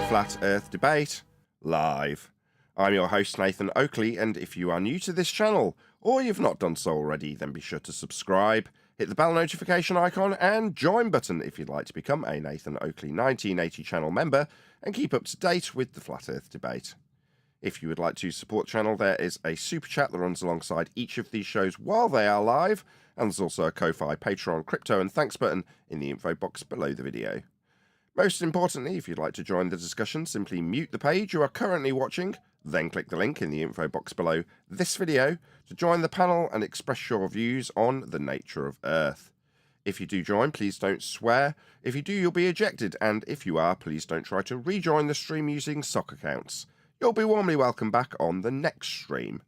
Flat Earth Debate live. I'm your host Nathan Oakley, and if you are new to this channel, or you've not done so already, then be sure to subscribe, hit the bell notification icon and join button if you'd like to become a Nathan Oakley 1980 channel member and keep up to date with the Flat Earth Debate. If you would like to support the channel, there is a super chat that runs alongside each of these shows while they are live, and there's also a Ko-Fi, Patreon, crypto and thanks button in the info box below the video. Most importantly, if you'd like to join the discussion, simply mute the page you are currently watching, then click the link in the info box below this video to join the panel and express your views on the nature of Earth. If you do join, please don't swear. If you do, you'll be ejected, and if you are, please don't try to rejoin the stream using sock accounts. You'll be warmly welcome back on the next stream.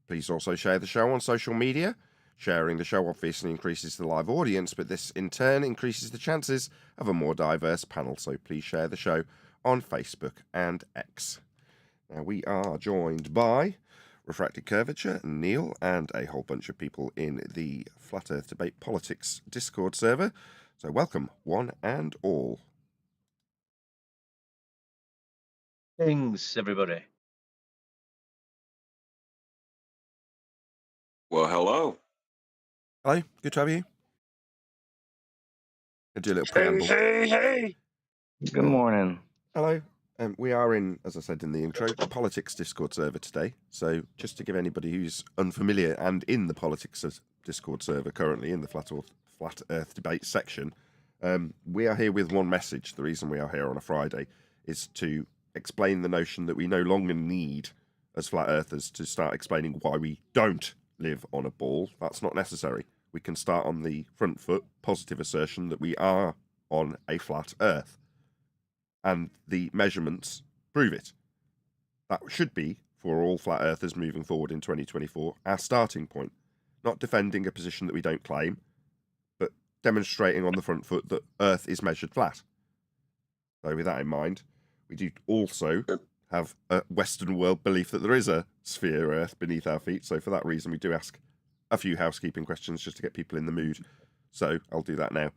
Please also share the show on social media. Sharing the show obviously increases the live audience, but this in turn increases the chances of a more diverse panel, so please share the show on Facebook and X. Now we are joined by Refracted Curvature, Neil, and a whole bunch of people in the Flat Earth Debate Politics Discord server. So welcome, one and all. Thanks, everybody. Well, hello. Hello, good to have you. I'll do a little preamble. Hey. Good morning. Hello. We are in, as I said in the intro, the Politics Discord server today. So just to give anybody who's unfamiliar and in the Politics Discord server currently in the Flat Earth Debate section, we are here with one message. The reason we are here on a Friday is to explain the notion that we no longer need, as Flat Earthers, to start explaining why we don't live on a ball. That's not necessary. We can start on the front foot, positive assertion that we are on a flat Earth. And the measurements prove it. That should be, for all flat earthers moving forward in 2024, our starting point. Not defending a position that we don't claim, but demonstrating on the front foot that Earth is measured flat. So with that in mind, we do also have a Western world belief that there is a sphere Earth beneath our feet. So for that reason, we do ask a few housekeeping questions just to get people in the mood. So I'll do that now.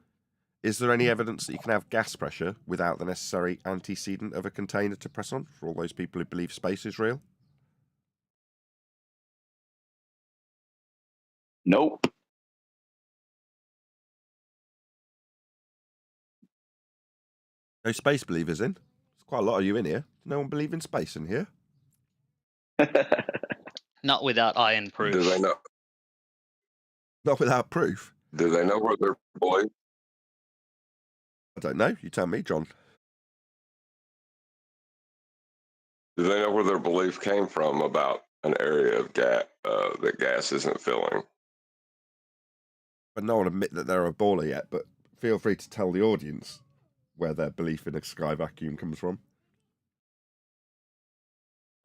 Is there any evidence that you can have gas pressure without the necessary antecedent of a container to press on for all those people who believe space is real? Nope. No space believers in? There's quite a lot of you in here. No one believe in space in here? Not without iron proof. Do they know? Not without proof? Do they know where they're believe? I don't know. You tell me, John. Do they know where their belief came from about an area of gas that gas isn't filling? But no one admit that they're a baller yet, but feel free to tell the audience where their belief in a sky vacuum comes from.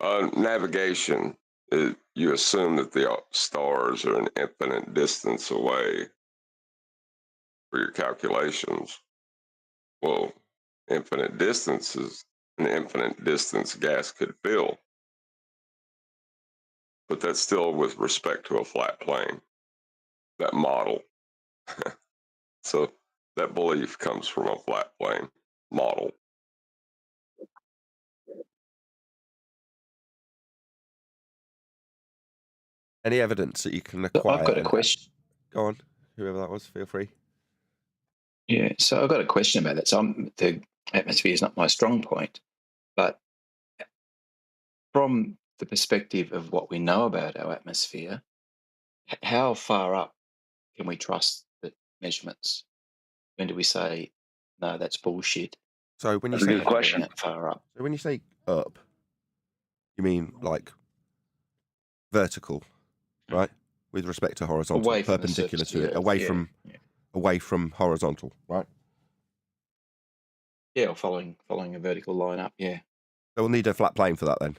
Navigation. You assume that the stars are an infinite distance away for your calculations. Well, infinite distance is an infinite distance gas could fill. But that's still with respect to a flat plane, that model. So that belief comes from a flat plane model. Any evidence that you can acquire? I've got a question. Go on, whoever that was, feel free. Yeah, so I've got a question about that. So the atmosphere is not my strong point, but from the perspective of what we know about our atmosphere, how far up can we trust the measurements? When do we say, no, that's bullshit? So when you That's say a good question. That far up. So when you say up, you mean like vertical, right? With respect to horizontal, Away from the perpendicular surface to it, of the Earth, away from horizontal, right? Yeah, or following a vertical line up. Yeah, So we'll need a flat plane for that then.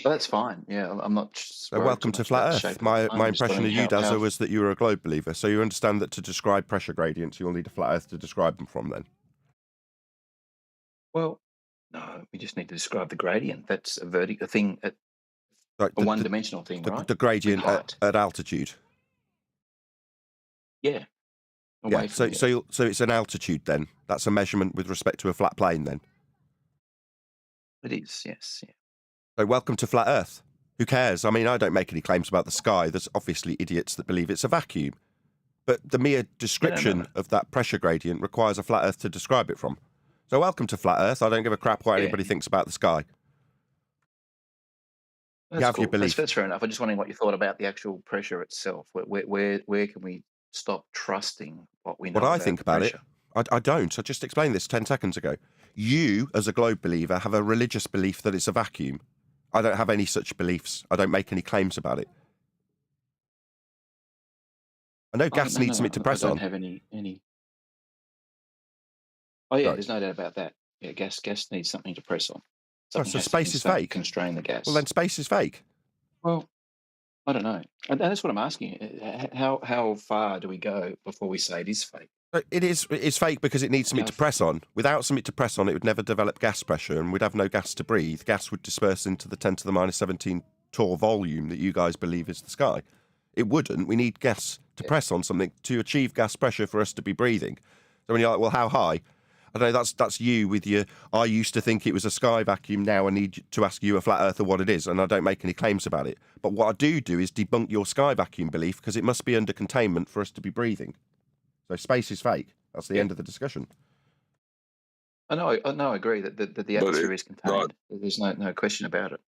well, that's fine. Yeah, I'm not. So welcome to Flat Earth. My impression of you, Dazza, was that you were a globe believer. So you understand that to describe pressure gradients, you'll need a flat Earth to describe them from then. Well, no, we just need to describe the gradient. That's a vertical thing, a Like one-dimensional thing, right? The gradient With height. at altitude. Yeah. away Yeah, from so it's an altitude then. That's a measurement with respect to a flat plane then. It is, yes. Yeah. So welcome to flat Earth. Who cares? I mean, I don't make any claims about the sky. There's obviously idiots that believe it's a vacuum. But the mere description of that pressure gradient requires a flat Earth to describe it from. So welcome to flat Earth. I don't give a crap what anybody thinks about the sky. That's You have cool. your belief. That's fair enough. I'm just wondering what you thought about the actual pressure itself. Where can we stop trusting what we know What I think about pressure? it, I don't. I just explained this 10 seconds ago. You, as a globe believer, have a religious belief that it's a vacuum. I don't have any such beliefs. I don't make any claims about it. I know gas needs something to press I on. don't have any. Oh yeah, Right. there's no doubt about that. Yeah, gas needs something to press on. Oh, Something so has to space is fake. Constrain the gas. Well, then space is fake. Well, I don't know. And that's what I'm asking you. How far do we go before we say it is fake? It's fake because it needs something to press on. Without something to press on, it would never develop gas pressure and we'd have no gas to breathe. Gas would disperse into the 10 to the minus 17 torr volume that you guys believe is the sky. It wouldn't. We need gas to press on something to achieve gas pressure for us to be breathing. So when you're like, well, how high? I don't know, that's you with your, I used to think it was a sky vacuum, now I need to ask you, a flat earther, what it is, and I don't make any claims about it. But what I do is debunk your sky vacuum belief, because it must be under containment for us to be breathing. So space is fake. That's the end of the discussion. I agree that the atmosphere is contained. There's no question about it.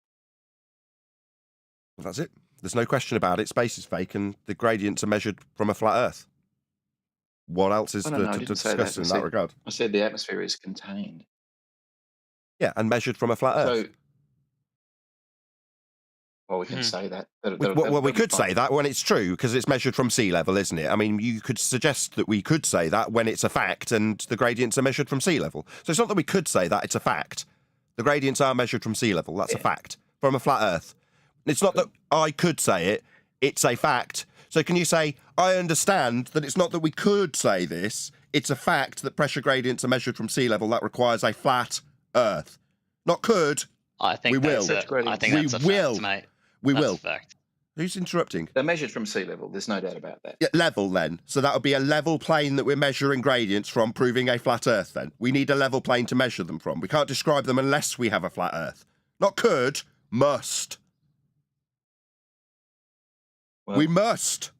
Well, that's it. There's no question about it. Space is fake, and the gradients are measured from a flat Earth. What else is to discuss in that regard? I said the atmosphere is contained. Yeah, and measured from a flat Earth. So, well, we can say that. We could say that when it's true, because it's measured from sea level, isn't it? I mean, you could suggest that we could say that when it's a fact, and the gradients are measured from sea level. So it's not that we could say that, it's a fact. The gradients are measured from sea level. That's a fact. From a flat Earth. It's not that I could say it, it's a fact. So can you say, I understand that it's not that we could say this, it's a fact that pressure gradients are measured from sea level. That requires a flat Earth. Not could. I think we that's will. I think that's a fact, mate. We That's will. a fact. Who's interrupting? They're measured from sea level. There's no doubt about that. Yeah, level then. So that would be a level plane that we're measuring gradients from, proving a flat Earth then. We need a level plane to measure them from. We can't describe them unless we have a flat Earth. Not could, must. Well, we must.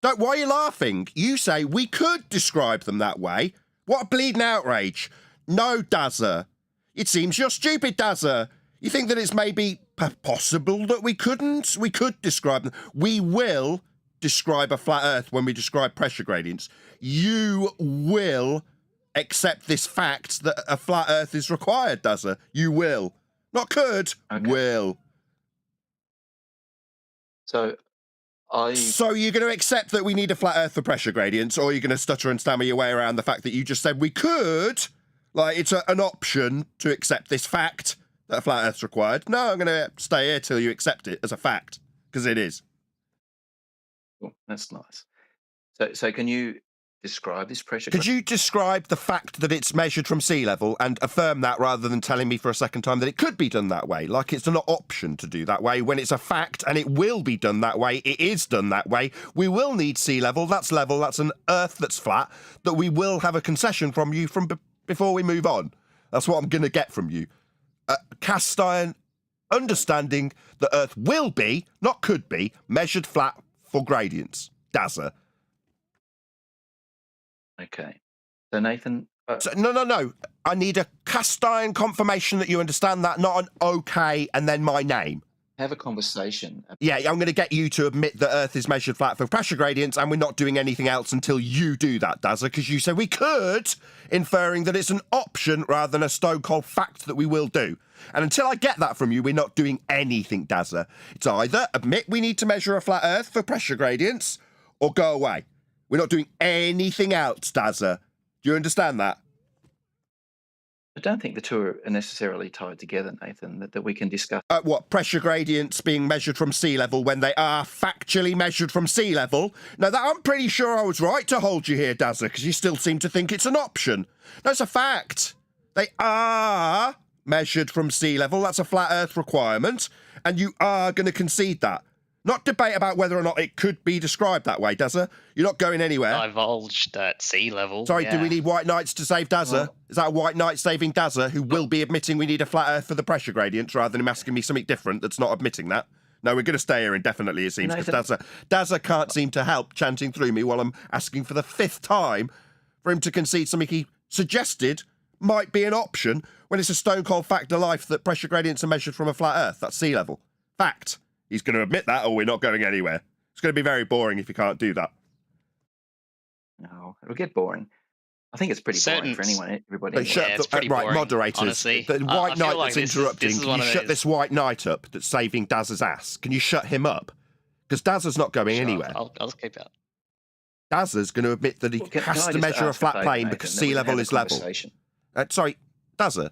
Why are you laughing? You say we could describe them that way. What a bleeding outrage. No, Dazza. It seems you're stupid, Dazza. You think that it's maybe possible that we couldn't? We could describe them. We will describe a flat Earth when we describe pressure gradients. You will accept this fact that a flat Earth is required, Dazza. You will. Not could, will. So you're going to accept that we need a flat Earth for pressure gradients, or you're going to stutter and stammer your way around the fact that you just said we could? Like, it's an option to accept this fact that a flat Earth's required. No, I'm going to stay here till you accept it as a fact, because it is. Cool. That's nice. So can you describe this pressure? Could you describe the fact that it's measured from sea level and affirm that rather than telling me for a second time that it could be done that way? Like it's an option to do that way when it's a fact and it will be done that way. It is done that way. We will need sea level. That's level. That's an Earth that's flat that we will have a concession from you from before we move on. That's what I'm going to get from you. Cast iron understanding that Earth will be, not could be, measured flat for gradients. Dazza. Okay. So, Nathan... No. I need a cast iron confirmation that you understand that, not an okay and then my name. Have a conversation. Yeah, I'm going to get you to admit that Earth is measured flat for pressure gradients, and we're not doing anything else until you do that, Dazza, because you said we could, inferring that it's an option rather than a stone-cold fact that we will do. And until I get that from you, we're not doing anything, Dazza. It's either admit we need to measure a flat Earth for pressure gradients, or go away. We're not doing anything else, Dazza. Do you understand that? I don't think the two are necessarily tied together, Nathan, that we can discuss. What, pressure gradients being measured from sea level when they are factually measured from sea level? Now, that I'm pretty sure I was right to hold you here, Dazza, because you still seem to think it's an option. No, it's a fact. They are measured from sea level. That's a flat Earth requirement, and you are going to concede that. Not debate about whether or not it could be described that way, Dazza. You're not going anywhere. Divulged at sea level. Sorry, yeah. do we need white knights to save Dazza? Well- Is that a white knight saving Dazza who will be admitting we need a flat earth for the pressure gradients rather than him asking me something different that's not admitting that? No, we're going to stay here indefinitely, it seems, because Dazza can't seem to help chanting through me while I'm asking for the 5th time for him to concede something he suggested might be an option when it's a stone-cold fact of life that pressure gradients are measured from a flat earth. That's sea level. Fact. He's going to admit that or we're not going anywhere. It's going to be very boring if you can't do that. No, it'll get boring. I think it's pretty boring for anyone, everybody. But shut it's the, pretty right, boring, moderators. honestly. The white I feel knight like that's this interrupting, is can one you of shut those- this white knight up that's saving Dazza's ass? Can you shut him up? Because Dazza's not going Sure, anywhere. I'll keep that. Dazza's going to admit that he Well, can has I to just measure a ask flat favour, plane Nathan, because that we sea can level have a is level. conversation? Sorry, Dazza,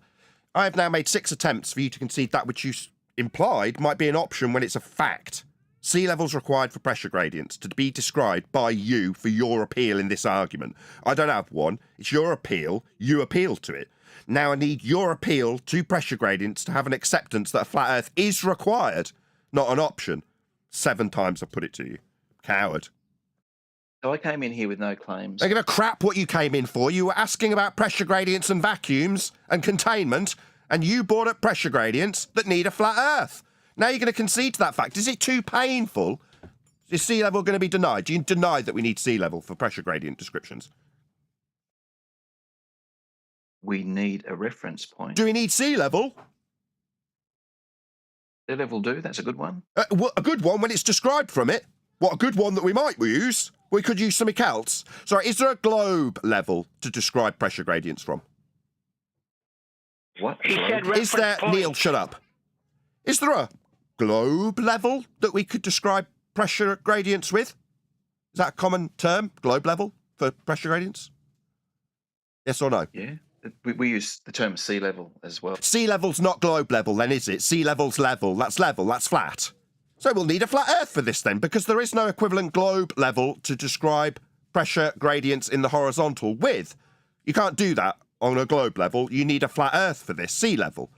I have now made 6 attempts for you to concede that which you implied might be an option when it's a fact. Sea levels required for pressure gradients to be described by you for your appeal in this argument. I don't have one. It's your appeal. You appealed to it. Now I need your appeal to pressure gradients to have an acceptance that a flat earth is required, not an option. 7 times I've put it to you. Coward. So I came in here with no claims. Don't give a crap what you came in for. You were asking about pressure gradients and vacuums and containment, and you brought up pressure gradients that need a flat earth. Now you're going to concede to that fact. Is it too painful? Is sea level going to be denied? Do you deny that we need sea level for pressure gradient descriptions? We need a reference point. Do we need sea level? Sea level do? That's a good one. A good one when it's described from it. What, a good one that we might use? We could use something else. Sorry, is there a globe level to describe pressure gradients from? What? He said Is there, reference point. Neil, shut up. Is there a globe level that we could describe pressure gradients with? Is that a common term, globe level, for pressure gradients? Yes or no? Yeah. We use the term sea level as well. Sea level's not globe level then, is it? Sea level's level, that's flat. So we'll need a flat earth for this then, because there is no equivalent globe level to describe pressure gradients in the horizontal with. You can't do that on a globe level. You need a flat earth for this, sea level.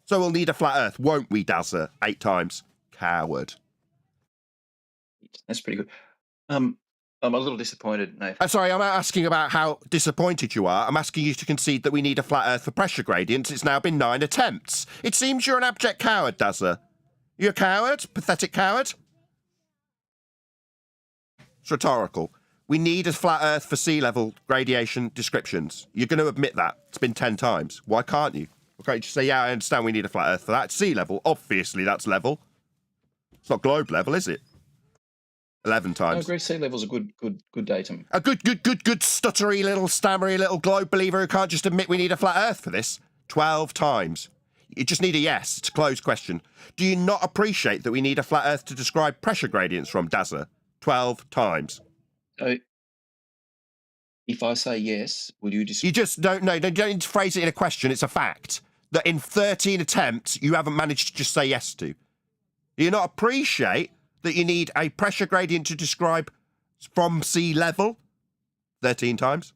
So we'll need a flat earth, won't we, Dazza? 8 times. Coward. That's pretty good. I'm a little disappointed, Nathan. Sorry, I'm not asking about how disappointed you are. I'm asking you to concede that we need a flat earth for pressure gradients. It's now been 9 attempts. It seems you're an abject coward, Dazza. You a coward? Pathetic coward? It's rhetorical. We need a flat earth for sea level gradation descriptions. You're going to admit that. It's been 10 times. Why can't you? Why can't you just say, yeah, I understand we need a flat earth for that? It's sea level. Obviously, that's level. It's not globe level, is it? 11 I times. agree. Sea level's a good datum. A good stuttery little stammery little globe believer who can't just admit we need a flat earth for this. 12 times. You just need a yes. It's a closed question. Do you not appreciate that we need a flat earth to describe pressure gradients from, Dazza? 12 times. So, if I say yes, will you just... You just don't know. Don't need to phrase it in a question. It's a fact that in 13 attempts, you haven't managed to just say yes to. Do you not appreciate that you need a pressure gradient to describe from sea level? 13 times.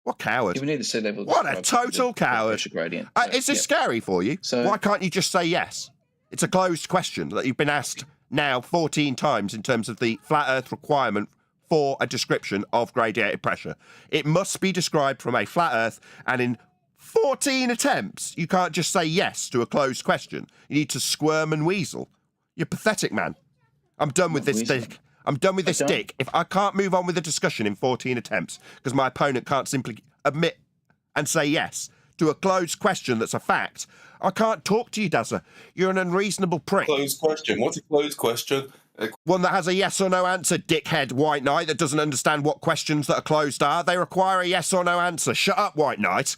What coward. Do we need the sea level? What a total coward. Pressure gradient. Is this scary for you? So- Why can't you just say yes? It's a closed question that you've been asked now 14 times in terms of the flat earth requirement for a description of gradiated pressure. It must be described from a flat earth, and in 14 attempts, you can't just say yes to a closed question. You need to squirm and weasel. You're pathetic, man. I'm done with this dick. I'm done with this dick. If I can't move on with the discussion in 14 attempts because my opponent can't simply admit and say yes to a closed question that's a fact, I can't talk to you, Dazza. You're an unreasonable prick. Closed question. What's a closed question? One that has a yes or no answer, dickhead White Knight, that doesn't understand what questions that are closed are. They require a yes or no answer. Shut up, White Knight.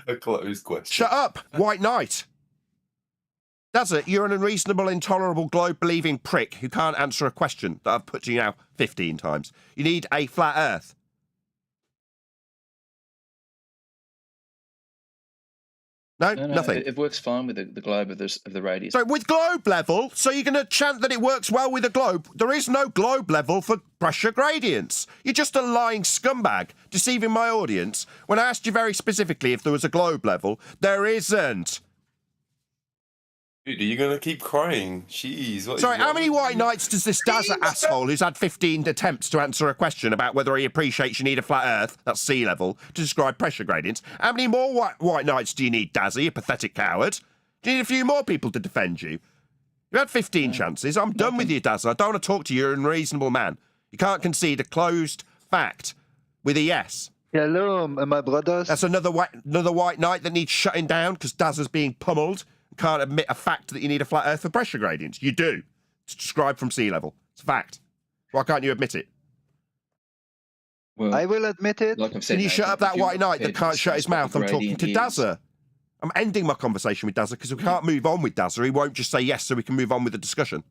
A closed question. Shut up, White Knight. Dazza, you're an unreasonable, intolerable, globe-believing prick who can't answer a question that I've put to you now 15 times. You need a flat earth. No, nothing. It works fine with the globe of the radius. So with globe level, so you're going to chant that it works well with a globe. There is no globe level for pressure gradients. You're just a lying scumbag, deceiving my audience. When I asked you very specifically if there was a globe level, there isn't. Dude, are you gonna keep crying? Jeez, what is Sorry, how wrong many with white you? knights does this Daza asshole who's had 15 attempts to answer a question about whether he appreciates you need a flat Earth, that's sea level, to describe pressure gradients? How many more white knights do you need, Daza, you pathetic coward? Do you need a few more people to defend you? You had 15 chances. I'm done with you, Daza. I don't want to talk to you. You're an unreasonable man. You can't concede a closed fact with a yes. Hello, my brothers. That's another white knight that needs shutting down because Daza's being pummeled. Can't admit a fact that you need a flat Earth for pressure gradients. You do. It's described from sea level. It's a fact. Why can't you admit it? Well, I will admit it. like I've said, Can you shut Nathan, up that if you're white knight that prepared to can't shut his discuss what mouth? the I'm talking to gradient is- Daza. I'm ending my conversation with Daza because we can't move on with Daza. He won't just say yes so we can move on with the discussion.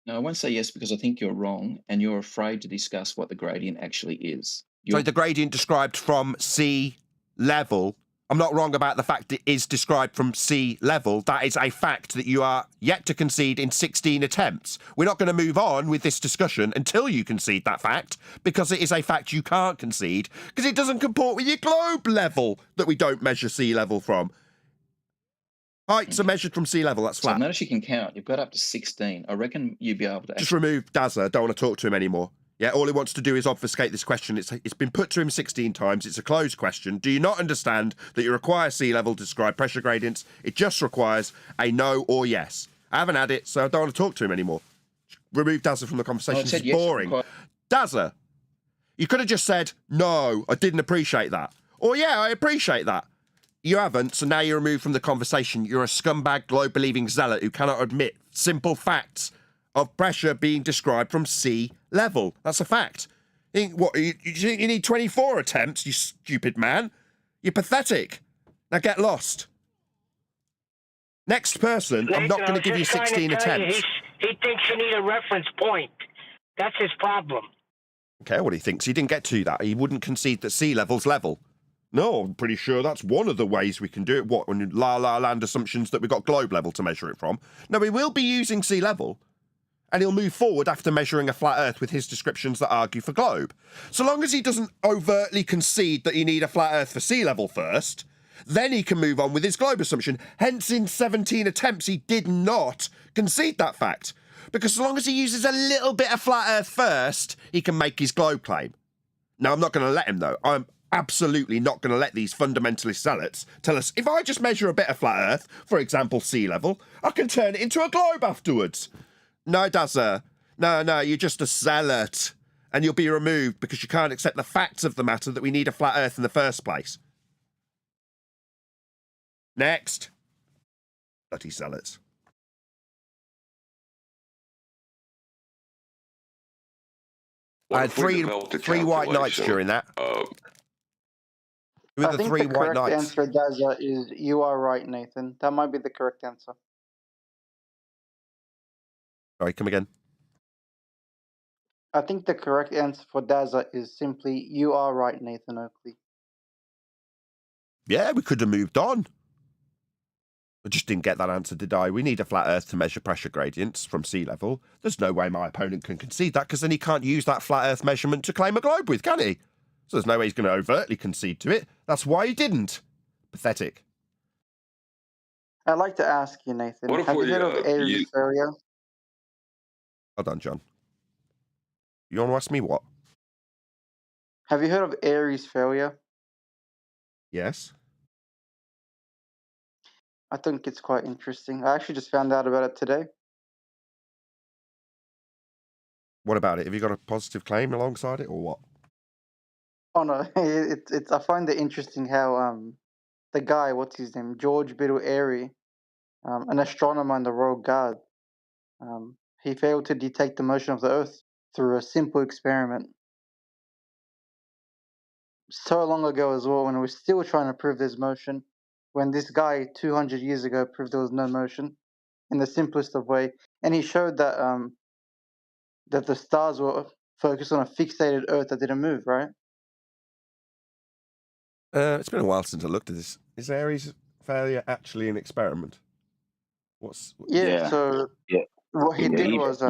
No, I won't say yes because I think you're wrong and you're afraid to discuss what the gradient actually is. So the gradient described from sea level, I'm not wrong about the fact it is described from sea level. That is a fact that you are yet to concede in 16 attempts. We're not going to move on with this discussion until you concede that fact, because it is a fact you can't concede, because it doesn't comport with your globe level that we don't measure sea level from. Heights are measured from sea level, that's So I've flat. noticed you can count. You've got up to 16. I reckon you'd be able to Just remove Daza, don't want to talk to him anymore. Yeah, all he wants to do is obfuscate this question. It's been put to him 16 times. It's a closed question. Do you not understand that you require sea level to describe pressure gradients? It just requires a no or yes. I haven't had it, so I don't want to talk to him anymore. Remove Daza from the conversation. This is boring. Daza, you could have just said, no, I didn't appreciate that. Or, yeah, I appreciate that. You haven't, so now you're removed from the conversation. You're a scumbag, globe-believing zealot who cannot admit simple facts of pressure being described from sea level. That's a fact. What, you need 24 attempts, you stupid man? You're pathetic. Now get lost. Next person, I'm not going to give you 16 attempts. He thinks you need a reference point. That's his problem. Okay, what he thinks. He didn't get to that. He wouldn't concede that sea level's level. No, I'm pretty sure that's one of the ways we can do it. What, when La La Land assumptions that we've got globe level to measure it from? No, we will be using sea level. And he'll move forward after measuring a flat Earth with his descriptions that argue for globe. So long as he doesn't overtly concede that you need a flat Earth for sea level first, then he can move on with his globe assumption. Hence, in 17 attempts, he did not concede that fact. Because so long as he uses a little bit of flat Earth first, he can make his globe claim. Now, I'm not going to let him, though. I'm absolutely not going to let these fundamentalist zealots tell us, if I just measure a bit of flat Earth, for example, sea level, I can turn it into a globe afterwards. No, Daza. No, you're just a zealot. And you'll be removed because you can't accept the facts of the matter that we need a flat Earth in the first place. Next. Bloody zealots. I had three white knights during that. Who are I the think three the white correct knights? answer, Daza, is you are right, Nathan. That might be the correct answer. Sorry, come again. I think the correct answer for Daza is simply you are right, Nathan Oakley. Yeah, we could have moved on. I just didn't get that answer, did I? We need a flat Earth to measure pressure gradients from sea level. There's no way my opponent can concede that, because then he can't use that flat Earth measurement to claim a globe with, can he? So there's no way he's going to overtly concede to it. That's why he didn't. Pathetic. I'd like to ask you, Nathan, What if have you we, heard of Aries failure? Hold on, John. You want to ask me what? Have you heard of Aries failure? Yes. I think it's quite interesting. I actually just found out about it today. What about it? Have you got a positive claim alongside it, or what? Oh no, it's. I find it interesting how the guy, what's his name, George Biddle Airy, an astronomer in the Royal Guard, he failed to detect the motion of the Earth through a simple experiment. So long ago as well, when we're still trying to prove there's motion, when this guy 200 years ago proved there was no motion in the simplest of way, and he showed that that the stars were focused on a fixated Earth that didn't move, right? It's been a while since I looked at this. Is Aries failure actually an experiment? Yeah. So what he did was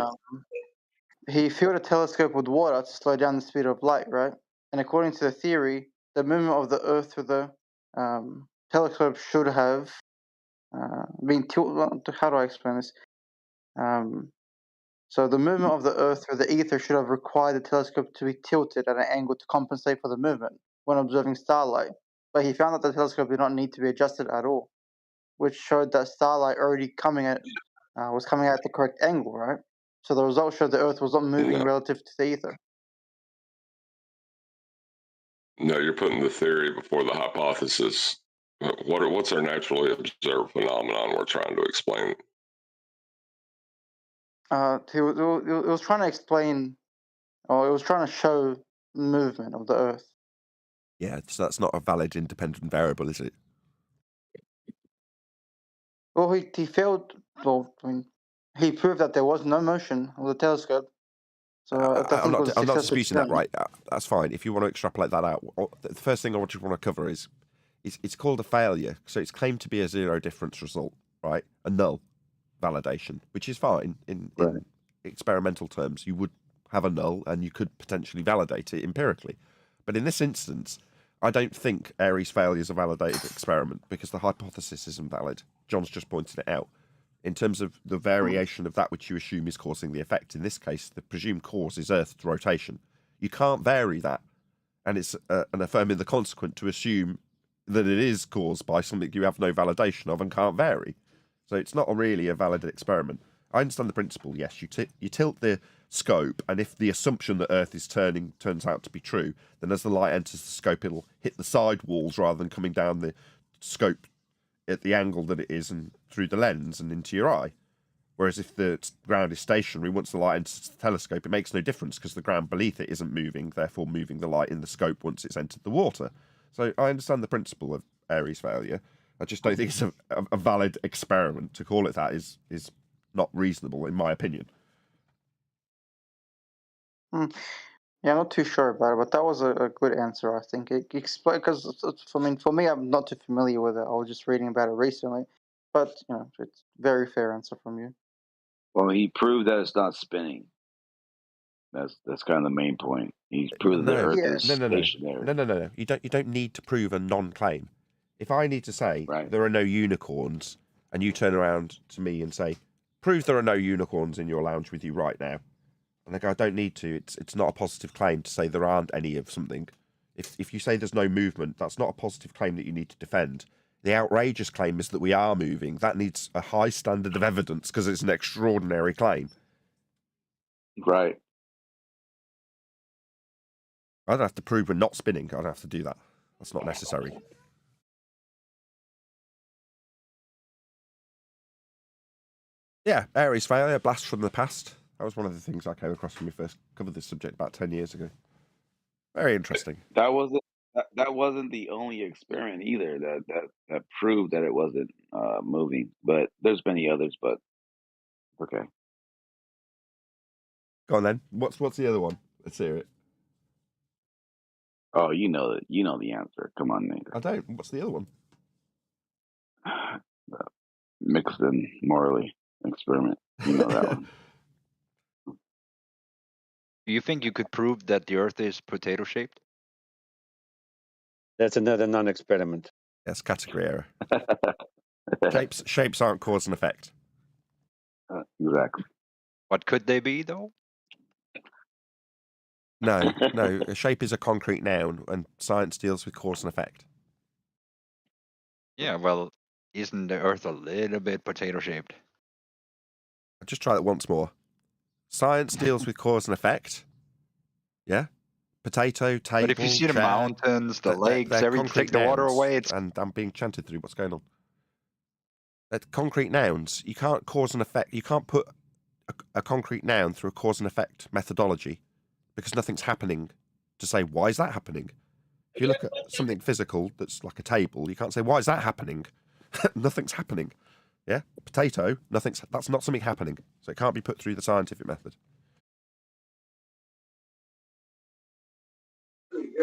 he filled a telescope with water to slow down the speed of light, right? And according to the theory, the movement of the Earth through the telescope should have being tilted. How do I explain this? So the movement of the Earth through the ether should have required the telescope to be tilted at an angle to compensate for the movement when observing starlight. But he found that the telescope did not need to be adjusted at all, which showed that starlight already was coming at the correct angle, right? So the result showed the Earth was not moving No. relative to the ether. No, you're putting the theory before the hypothesis. What's our naturally observed phenomenon we're trying to explain? It was trying to explain, or it was trying to show movement of the Earth. Yeah, so that's not a valid independent variable, is it? Well, he failed. Well, I mean, he proved that there was no motion of the telescope. So I think I'm it was a not successful disputing that, experiment. right? That's fine. If you want to extrapolate that out, the first thing I want to cover is it's called a failure. So it's claimed to be a zero difference result, right? A null validation, which is fine in experimental terms. You would have a null and you could potentially validate it empirically. But in this instance, I don't think Airy's failure is a validated experiment because the hypothesis isn't valid. John's just pointed it out. In terms of the variation of that which you assume is causing the effect, in this case, the presumed cause is Earth's rotation. You can't vary that. And it's an affirming the consequent to assume that it is caused by something you have no validation of and can't vary. So it's not really a valid experiment. I understand the principle, yes. You tilt the scope, and if the assumption that Earth is turning turns out to be true, then as the light enters the scope, it'll hit the side walls rather than coming down the scope at the angle that it is and through the lens and into your eye. Whereas if the ground is stationary, once the light enters the telescope, it makes no difference because the ground beneath it isn't moving, therefore moving the light in the scope once it's entered the water. So I understand the principle of Airy's failure. I just don't think it's a valid experiment. To call it that is not reasonable, in my opinion. Yeah, I'm not too sure about it, but that was a good answer, I think. Because for me, I'm not too familiar with it. I was just reading about it recently. But, it's a very fair answer from you. Well, he proved that it's not spinning. That's kind of the main point. He's proved that the Earth is stationary. No. You don't need to prove a non-claim. If I need to say there are no unicorns, and you turn around to me and say, prove there are no unicorns in your lounge with you right now, and they go, I don't need to. It's not a positive claim to say there aren't any of something. If you say there's no movement, that's not a positive claim that you need to defend. The outrageous claim is that we are moving. That needs a high standard of evidence because it's an extraordinary claim. Right. I don't have to prove we're not spinning. I don't have to do that. That's not necessary. Yeah, Airy's failure, blast from the past. That was one of the things I came across when we first covered this subject about 10 years ago. Very interesting. That wasn't the only experiment either that proved that it wasn't moving. But there's many others. But okay. Go on then. What's the other one? Let's hear it. Oh, you know the answer. Come on, Nathan. I don't. What's the other one? The mixed and morally experiment. You know that one. Do you think you could prove that the Earth is potato shaped? That's another non-experiment. Yes, category error. Shapes aren't cause and effect. Exactly. What could they be, though? No. A shape is a concrete noun, and science deals with cause and effect. Yeah, well, isn't the Earth a little bit potato shaped? I'll just try that once more. Science deals with cause and effect. Yeah? Potato, table, But if you see the chair, mountains, the lakes, they're everything, concrete take the water nouns, away, and I'm being chanted through. What's going on? Concrete nouns. You can't cause and effect. You can't put a concrete noun through a cause and effect methodology because nothing's happening to say, why is that happening? If you look at something physical that's like a table, you can't say, why is that happening? Nothing's happening. Yeah? Potato, that's not something happening. So it can't be put through the scientific method.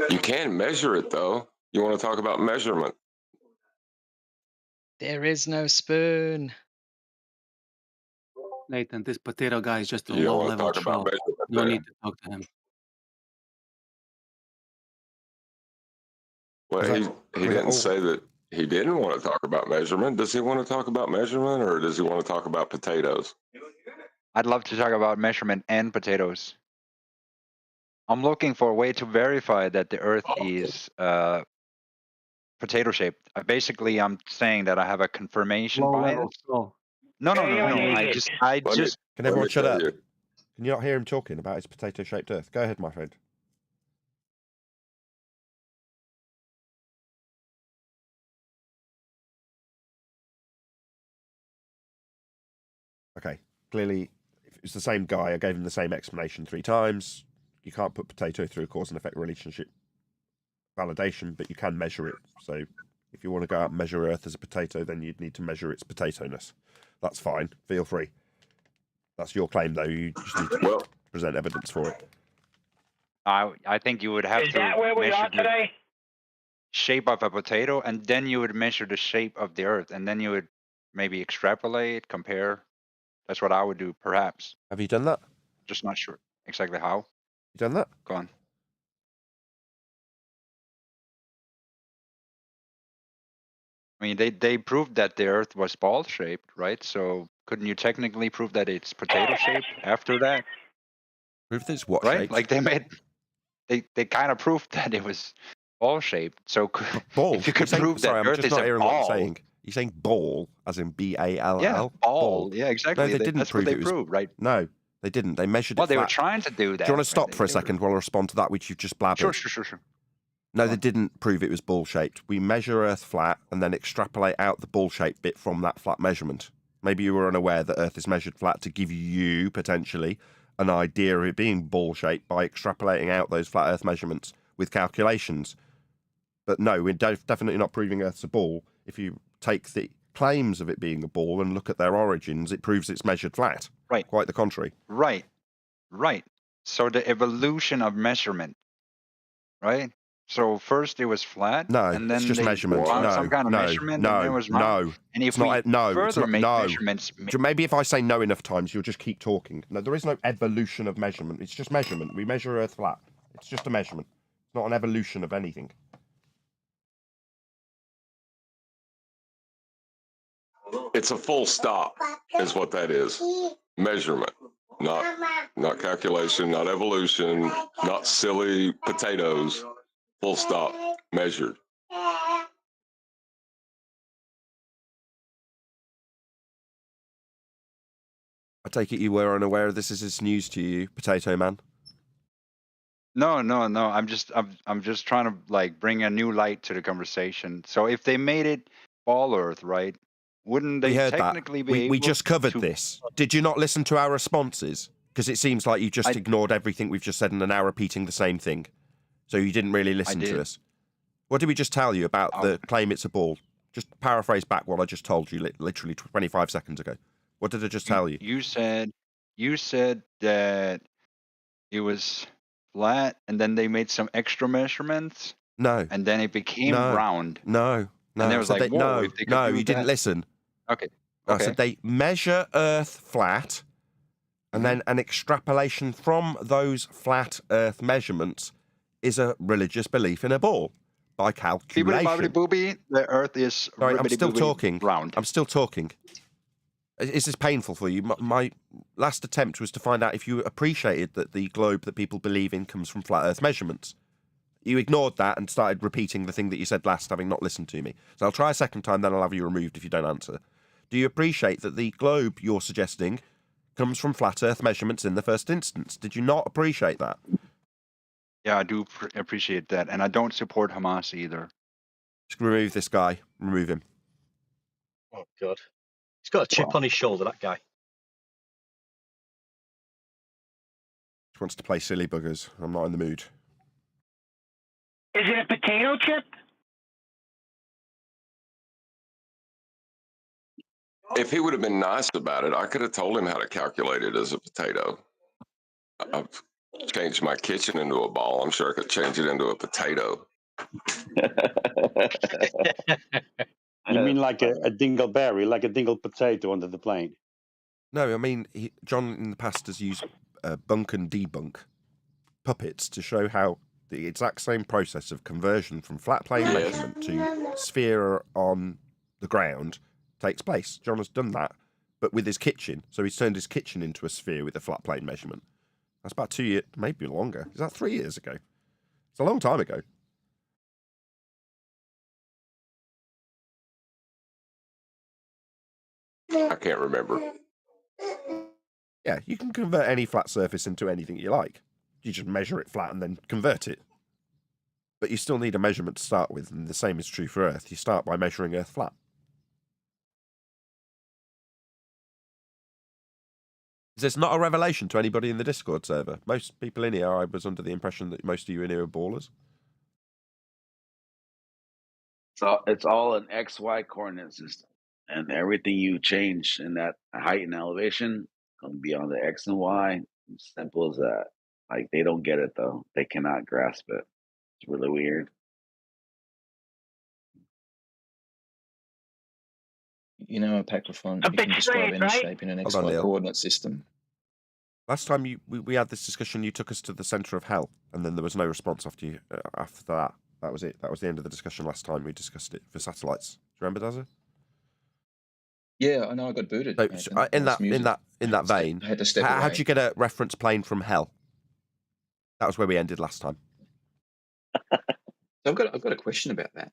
You can measure it, though. You want to talk about measurement? There is no spoon. Nathan, this potato guy is just a You don't want to low-level talk about troll. measurement You don't there. need to talk to him. Well, he didn't say that He didn't want to talk about measurement. Does he want to talk about measurement, or does he want to talk about potatoes? I'd love to talk about measurement and potatoes. I'm looking for a way to verify that the Earth is potato shaped. Basically, I'm saying that I have a confirmation Low bias. level. Slow. No. Idiot. I Let me- just. Can let everyone me shut tell up? you. Can you not hear him talking about his potato-shaped Earth? Go ahead, my friend. Okay, clearly, if it's the same guy, I gave him the same explanation 3 times. You can't put potato through a cause and effect relationship validation, but you can measure it. So if you want to go out and measure Earth as a potato, then you'd need to measure its potato-ness. That's fine. Feel free. That's your claim, though. You just need to present evidence for it. I think you would have Is to that where we measure are the today? shape of a potato, and then you would measure the shape of the Earth, and then you would maybe extrapolate, compare. That's what I would do, perhaps. Have you done that? Just not sure exactly how. You done that? Go on. I mean, they proved that the Earth was ball shaped, right? So couldn't you technically prove that it's potato shaped after that? Proof that it's what Right? shaped? Like they kind of proved that it was ball shaped. So Ball. if you could saying, prove that sorry, I'm Earth just is not a hearing what you're ball, saying. You're saying ball, as in B-A-L-L? yeah, ball, yeah, exactly. No, they didn't That's prove what they it was. proved, right? No, they didn't. They measured Well, it they were flat. trying to do that. Do you want to stop right? for a They second while I respond to that, which you've just blabbered? Sure. No, they didn't prove it was ball-shaped. We measure Earth flat and then extrapolate out the ball-shaped bit from that flat measurement. Maybe you were unaware that Earth is measured flat to give you, potentially, an idea of it being ball-shaped by extrapolating out those flat Earth measurements with calculations. But no, we're definitely not proving Earth's a ball. If you take the claims of it being a ball and look at their origins, it proves it's measured flat. Right. Quite the contrary. Right. So the evolution of measurement, right? So first it was flat, No, and then it's just they measurement. found No, some kind of no, measurement, and then it no, was round. no. And if It's not. we No, it's further not. make No. measurements, Maybe if I say no enough times, you'll just keep talking. No, there is no evolution of measurement. It's just measurement. We measure Earth flat. It's just a measurement. It's not an evolution of anything. It's a full stop, is what that is. Measurement, not calculation, not evolution, not silly potatoes. Full stop, measured. I take it you were unaware of this. Is this news to you, Potato Man? no. I'm just trying to like bring a new light to the conversation. So if they made it ball Earth, right? Wouldn't We they heard technically that. be able We just covered to... this. Did you not listen to our responses? Because it seems like you just ignored everything we've just said and are now repeating the same thing. So you didn't really listen to us. What did we just tell you about the claim it's a ball? Just paraphrase back what I just told you literally 25 seconds ago. What did I just tell you? You said that it was flat, and then they made some extra measurements. No. And then it became round. No. And there was so like, whoa, if they could do you didn't that- listen. Okay. I said they measure Earth flat, and then an extrapolation from those flat Earth measurements is a religious belief in a ball by calculation. Bibbidi-bobbidi-booby, the Earth is Sorry, I'm still ribbidi-bobbidi talking. round. I'm still talking. Is this painful for you? My last attempt was to find out if you appreciated that the globe that people believe in comes from flat Earth measurements. You ignored that and started repeating the thing that you said last, having not listened to me. So I'll try a second time, then I'll have you removed if you don't answer. Do you appreciate that the globe you're suggesting comes from flat Earth measurements in the first instance? Did you not appreciate that? Yeah, I do appreciate that. And I don't support Hamas either. Just remove this guy. Remove him. Oh, God. He's got a chip on his shoulder, that guy. Just wants to play silly buggers. I'm not in the mood. Is it a potato chip? If he would have been nice about it, I could have told him how to calculate it as a potato. I've changed my kitchen into a ball. I'm sure I could change it into a potato. You mean like a dingleberry, like a dingle potato under the plane? No, I mean, John in the past has used bunk and debunk puppets to show how the exact same process of conversion from flat plane measurement to sphere on the ground takes place. John has done that, but with his kitchen. So he's turned his kitchen into a sphere with a flat plane measurement. That's about 2 years, maybe longer. Is that 3 years ago? It's a long time ago. I can't remember. Yeah, you can convert any flat surface into anything you like. You just measure it flat and then convert it. But you still need a measurement to start with, and the same is true for Earth. You start by measuring Earth flat. Is this not a revelation to anybody in the Discord server? Most people in here, I was under the impression that most of you in here are ballers. So it's all an XY coordinate system, and everything you change in that height and elevation going to be on the X and Y. Simple as that. Like, they don't get it though. They cannot grasp it. It's really weird. You know, a Paclafon, A you bit can describe strange, any right? shape in an Hold on, XY Neil. coordinate system. Last time we had this discussion, you took us to the centre of hell, and then there was no response after that. That was it. That was the end of the discussion last time we discussed it for satellites. Do you remember, Dazza? Yeah, I know. I got booted. So, Nathan. in I was that muted. vein, I had to step how'd away. you get a reference plane from hell? That was where we ended last time. So I've got a question about that.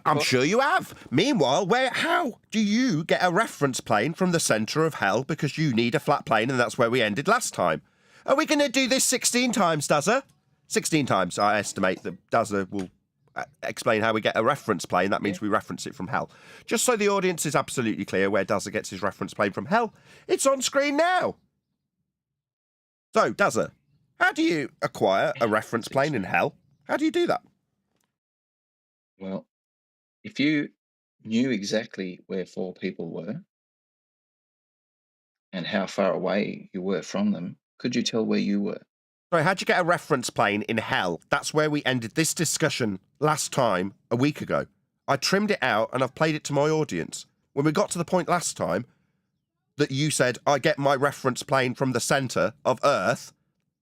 I'm sure you have. Meanwhile, how do you get a reference plane from the centre of hell because you need a flat plane, and that's where we ended last time? Are we going to do this 16 times, Dazza? 16 times, I estimate that Dazza will explain how we get a reference plane. That means we reference it from hell. Just so the audience is absolutely clear where Dazza gets his reference plane from hell, it's on screen now. So, Dazza, how do you acquire a reference plane in hell? How do you do that? Well, if you knew exactly where 4 people were and how far away you were from them, could you tell where you were? Sorry, how'd you get a reference plane in hell? That's where we ended this discussion last time, a week ago. I trimmed it out and I've played it to my audience. When we got to the point last time that you said, I get my reference plane from the centre of Earth,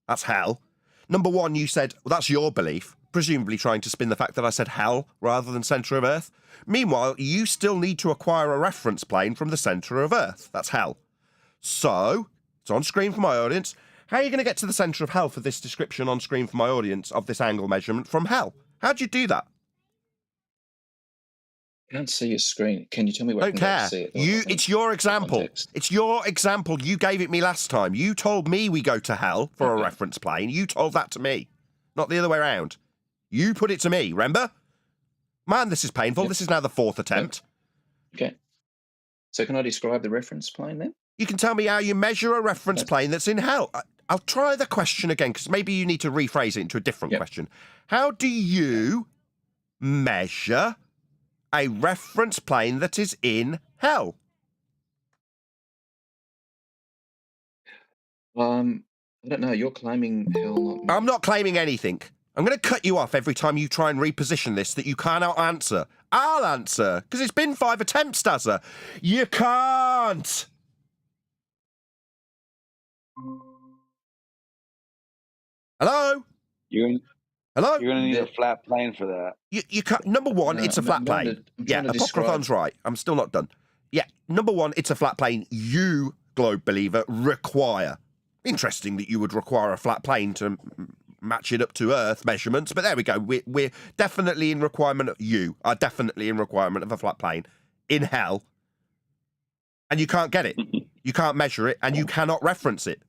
that's hell. Number one, you said, well, that's your belief, presumably trying to spin the fact that I said hell rather than centre of Earth. Meanwhile, you still need to acquire a reference plane from the centre of Earth. That's hell. So, it's on screen for my audience. How are you going to get to the centre of hell for this description on screen for my audience of this angle measurement from hell? How'd you do that? I can't see your screen. Can you tell me where I Don't can go to care. see it? It's your example. Context. It's your example. You gave it me last time. You told me we go to hell for a reference plane. You told that to me, not the other way around. You put it to me, remember? Man, this is painful. Yep. This is now the 4th attempt. Okay. So can I describe the reference plane then? You can tell me how you measure a reference plane that's in hell. I'll try the question again, because maybe you need to rephrase it into a different question. How do you measure a reference plane that is in hell? I don't know. You're claiming hell, not me. I'm not claiming anything. I'm going to cut you off every time you try and reposition this that you cannot answer. I'll answer, because it's been 5 attempts, Dazza. You can't. Hello? Hello? You're gonna need a flat plane for that. You can't. Number one, No, it's a I'm flat trying plane. to Yeah, Apocryphon's right. I'm still not done. Yeah, number one, it's a flat plane. You, globe believer, require. Interesting that you would require a flat plane to match it up to Earth measurements, but there we go. We're definitely in requirement. You are definitely in requirement of a flat plane in hell, and you can't get it. You can't measure it, and you cannot reference it.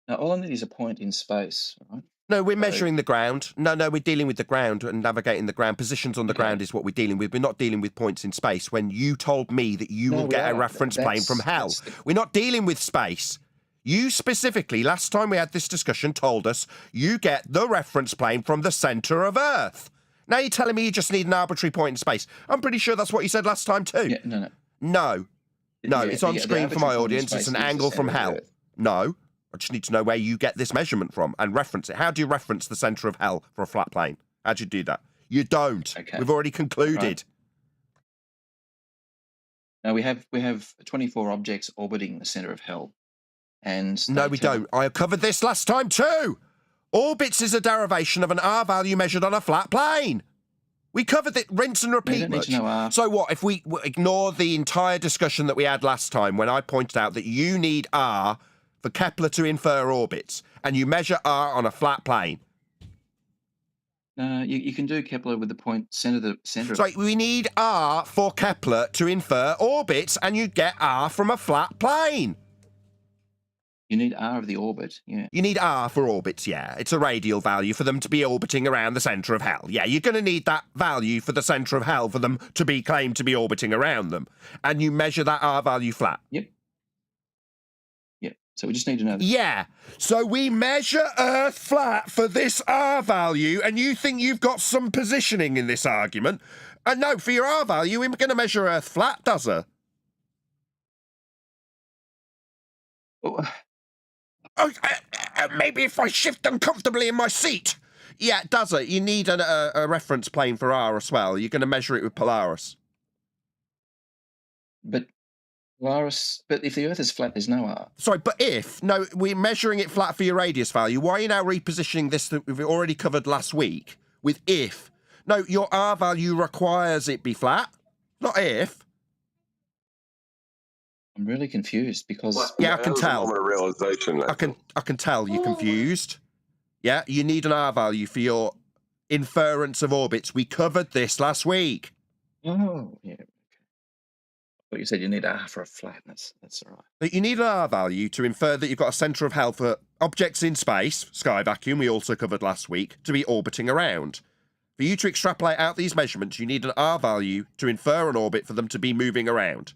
Now, all I need is a point in space, right? No, we're measuring the ground. No, we're dealing with the ground and navigating the ground. Positions on the ground is what we're dealing with. We're not dealing with points in space. When you told me that you will get a reference plane from hell, we're not dealing with space. You specifically, last time we had this discussion, told us you get the reference plane from the centre of Earth. Now you're telling me you just need an arbitrary point in space. I'm pretty sure that's what you said last time too. Yeah, No, it's on screen for my audience. It's an angle from hell. No. I just need to know where you get this measurement from and reference it. How do you reference the centre of hell for a flat plane? How do you do that? You don't. Okay. We've already concluded. Right. Now we have 24 objects orbiting the centre of hell, and No, we don't. I covered this last time too. Orbits is a derivation of an R value measured on a flat plane. We covered it, rinse and You repeat don't need much. to know R. So what, if we ignore the entire discussion that we had last time when I pointed out that you need R for Kepler to infer orbits, and you measure R on a flat plane? No, you can do Kepler with the point center. So we need R for Kepler to infer orbits, and you get R from a flat plane. You need R of the orbit, yeah. You need R for orbits, yeah. It's a radial value for them to be orbiting around the centre of hell. Yeah, you're going to need that value for the centre of hell for them to be claimed to be orbiting around them. And you measure that R value flat. Yep. Yep. So we just need to know. Yeah. So we measure Earth flat for this R value, and you think you've got some positioning in this argument. And no, for your R value, we're going to measure Earth flat, does it? Oh, maybe if I shift uncomfortably in my seat. Yeah, does it? You need a reference plane for R as well. You're going to measure it with Polaris. But if the Earth is flat, there's no R. Sorry, but if. No, we're measuring it flat for your radius value. Why are you now repositioning this that we've already covered last week with if? No, your R value requires it be flat, not if. I'm really confused because... Yeah, I can tell. Realization, I can tell you're confused. Yeah, you need an R value for your inference of orbits. We covered this last week. Oh, yeah. But you said you need R for a flatness. That's all right. But you need an R value to infer that you've got a centre of hell for objects in space, sky vacuum, we also covered last week, to be orbiting around. For you to extrapolate out these measurements, you need an R value to infer an orbit for them to be moving around.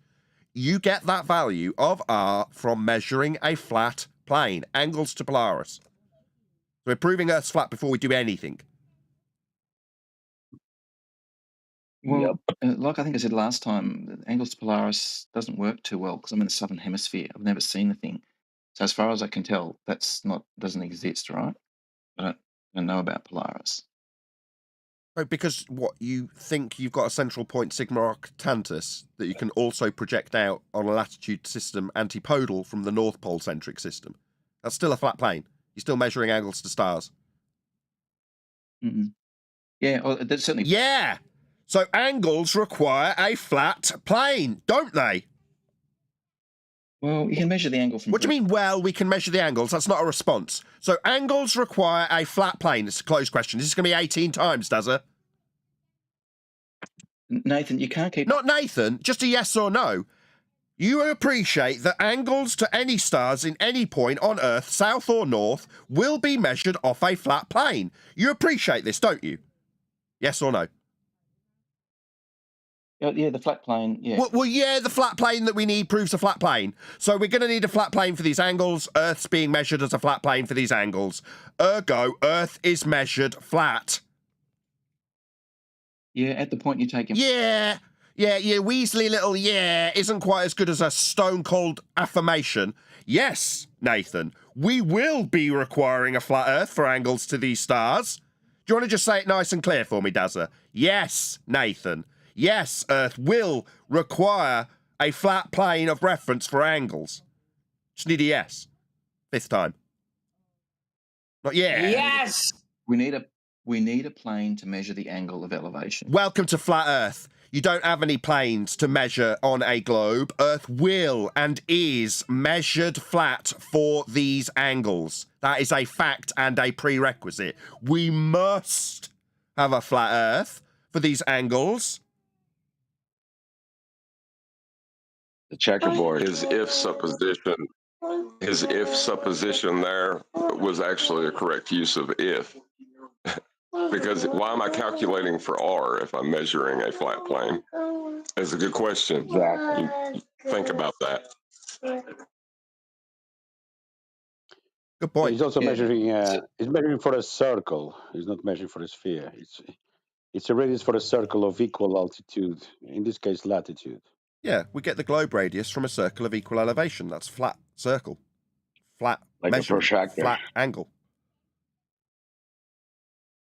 You get that value of R from measuring a flat plane, angles to Polaris. So we're proving Earth's flat before we do anything. Well, like I think I said last time, angles to Polaris doesn't work too well because I'm in the southern hemisphere. I've never seen the thing. So as far as I can tell, doesn't exist, right? I don't know about Polaris. Oh, because what, you think you've got a central point sigma octantis that you can also project out on a latitude system antipodal from the North Pole centric system. That's still a flat plane. You're still measuring angles to stars. Mm-hmm. Yeah, well, that's certainly... Yeah! So angles require a flat plane, don't they? Well, you can measure the angle from... What do you mean, well, we can measure the angles? That's not a response. So angles require a flat plane. It's a closed question. This is going to be 18 times, does it? Nathan, you can't keep... Not Nathan, just a yes or no. You appreciate that angles to any stars in any point on Earth, south or north, will be measured off a flat plane. You appreciate this, don't you? Yes or no? Yeah, the flat plane, yeah. Well, yeah, the flat plane that we need proves a flat plane. So we're going to need a flat plane for these angles. Earth's being measured as a flat plane for these angles. Ergo, Earth is measured flat. Yeah, at the point you take him. Yeah, Weasley little yeah isn't quite as good as a stone-cold affirmation. Yes, Nathan, we will be requiring a flat Earth for angles to these stars. Do you want to just say it nice and clear for me, Dazza? Yes, Nathan. Yes, Earth will require a flat plane of reference for angles. Just need a yes. 5th time. Not yeah. Yes! We need a plane to measure the angle of elevation. Welcome to Flat Earth. You don't have any planes to measure on a globe. Earth will and is measured flat for these angles. That is a fact and a prerequisite. We must have a flat Earth for these angles. The checkerboard. His if supposition there was actually a correct use of if. Because why am I calculating for R if I'm measuring a flat plane? That's a good question. Exactly. You think about that. Good point. He's also measuring. He's measuring for a circle. He's not measuring for a sphere. It's a radius for a circle of equal altitude. In this case, latitude. Yeah, we get the globe radius from a circle of equal elevation. That's flat circle. Flat Like a measure. protractor. Flat angle.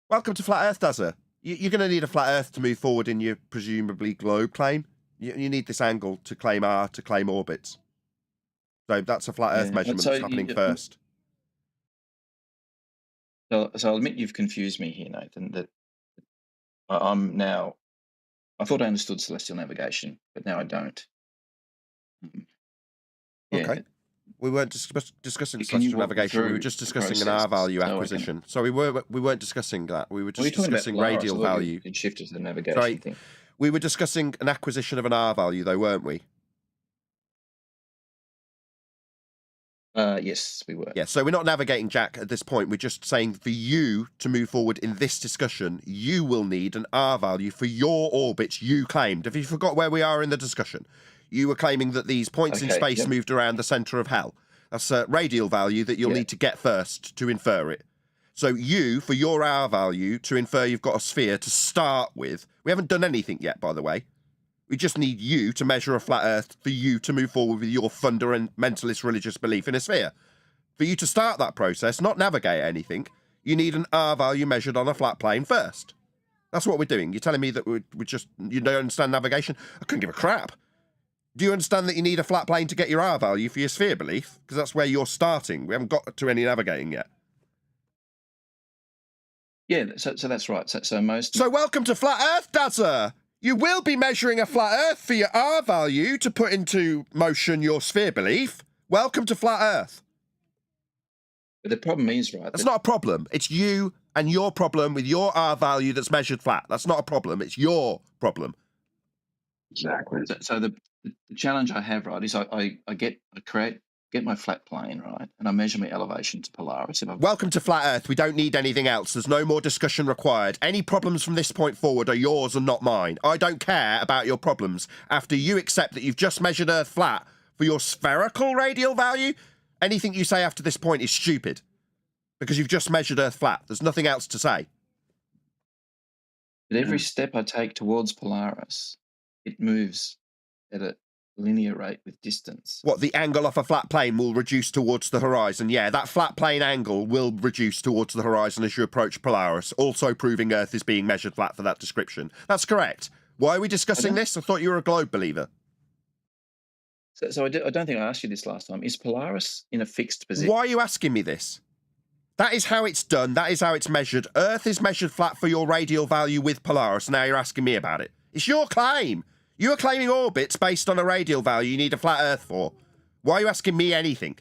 Welcome to Flat Earth, Dazza. You're going to need a flat Earth to move forward in your presumably globe claim. You need this angle to claim R, to claim orbits. So that's a flat Earth measurement that's happening first. So I'll admit you've confused me here, Nathan, that I'm now... I thought I understood celestial navigation, but now I don't. Yeah. Okay. We weren't discussing Can you celestial walk me navigation. We were through just the discussing an R process value so I can... acquisition. So we weren't discussing that. We were Well, just you're talking about discussing Polaris. I radial thought value. you'd shifted to the navigation Sorry, thing. we were discussing an acquisition of an R value, though, weren't we? Yes, we were. Yeah, so we're not navigating Jack at this point. We're just saying for you to move forward in this discussion, you will need an R value for your orbits you claimed. Have you forgot where we are in the discussion? You were claiming that these points in space moved around the centre of hell. That's a radial value that you'll need to get first to infer it. So you, for your R value, to infer you've got a sphere to start with, we haven't done anything yet, by the way. We just need you to measure a flat Earth for you to move forward with your fundamentalist religious belief in a sphere. For you to start that process, not navigate anything, you need an R value measured on a flat plane first. That's what we're doing. You're telling me that you don't understand navigation? I couldn't give a crap. Do you understand that you need a flat plane to get your R value for your sphere belief? Because that's where you're starting. We haven't got to any navigating yet. Yeah, so that's right. So welcome to Flat Earth, Dazza! You will be measuring a flat Earth for your R value to put into motion your sphere belief. Welcome to Flat Earth. But the problem is, right... That's not a problem. It's you and your problem with your R value that's measured flat. That's not a problem. It's your problem. Exactly. So the challenge I have, right, is I get my flat plane, right, and I measure my elevation to Polaris. Welcome to Flat Earth. We don't need anything else. There's no more discussion required. Any problems from this point forward are yours and not mine. I don't care about your problems. After you accept that you've just measured Earth flat for your spherical radial value, anything you say after this point is stupid. Because you've just measured Earth flat. There's nothing else to say. But every step I take towards Polaris, it moves at a linear rate with distance. What, the angle off a flat plane will reduce towards the horizon? Yeah, that flat plane angle will reduce towards the horizon as you approach Polaris, also proving Earth is being measured flat for that description. That's correct. Why are we discussing this? I thought you were a globe believer. So I don't think I asked you this last time. Is Polaris in a fixed position? Why are you asking me this? That is how it's done. That is how it's measured. Earth is measured flat for your radial value with Polaris. Now you're asking me about it. It's your claim. You are claiming orbits based on a radial value you need a flat Earth for. Why are you asking me anything?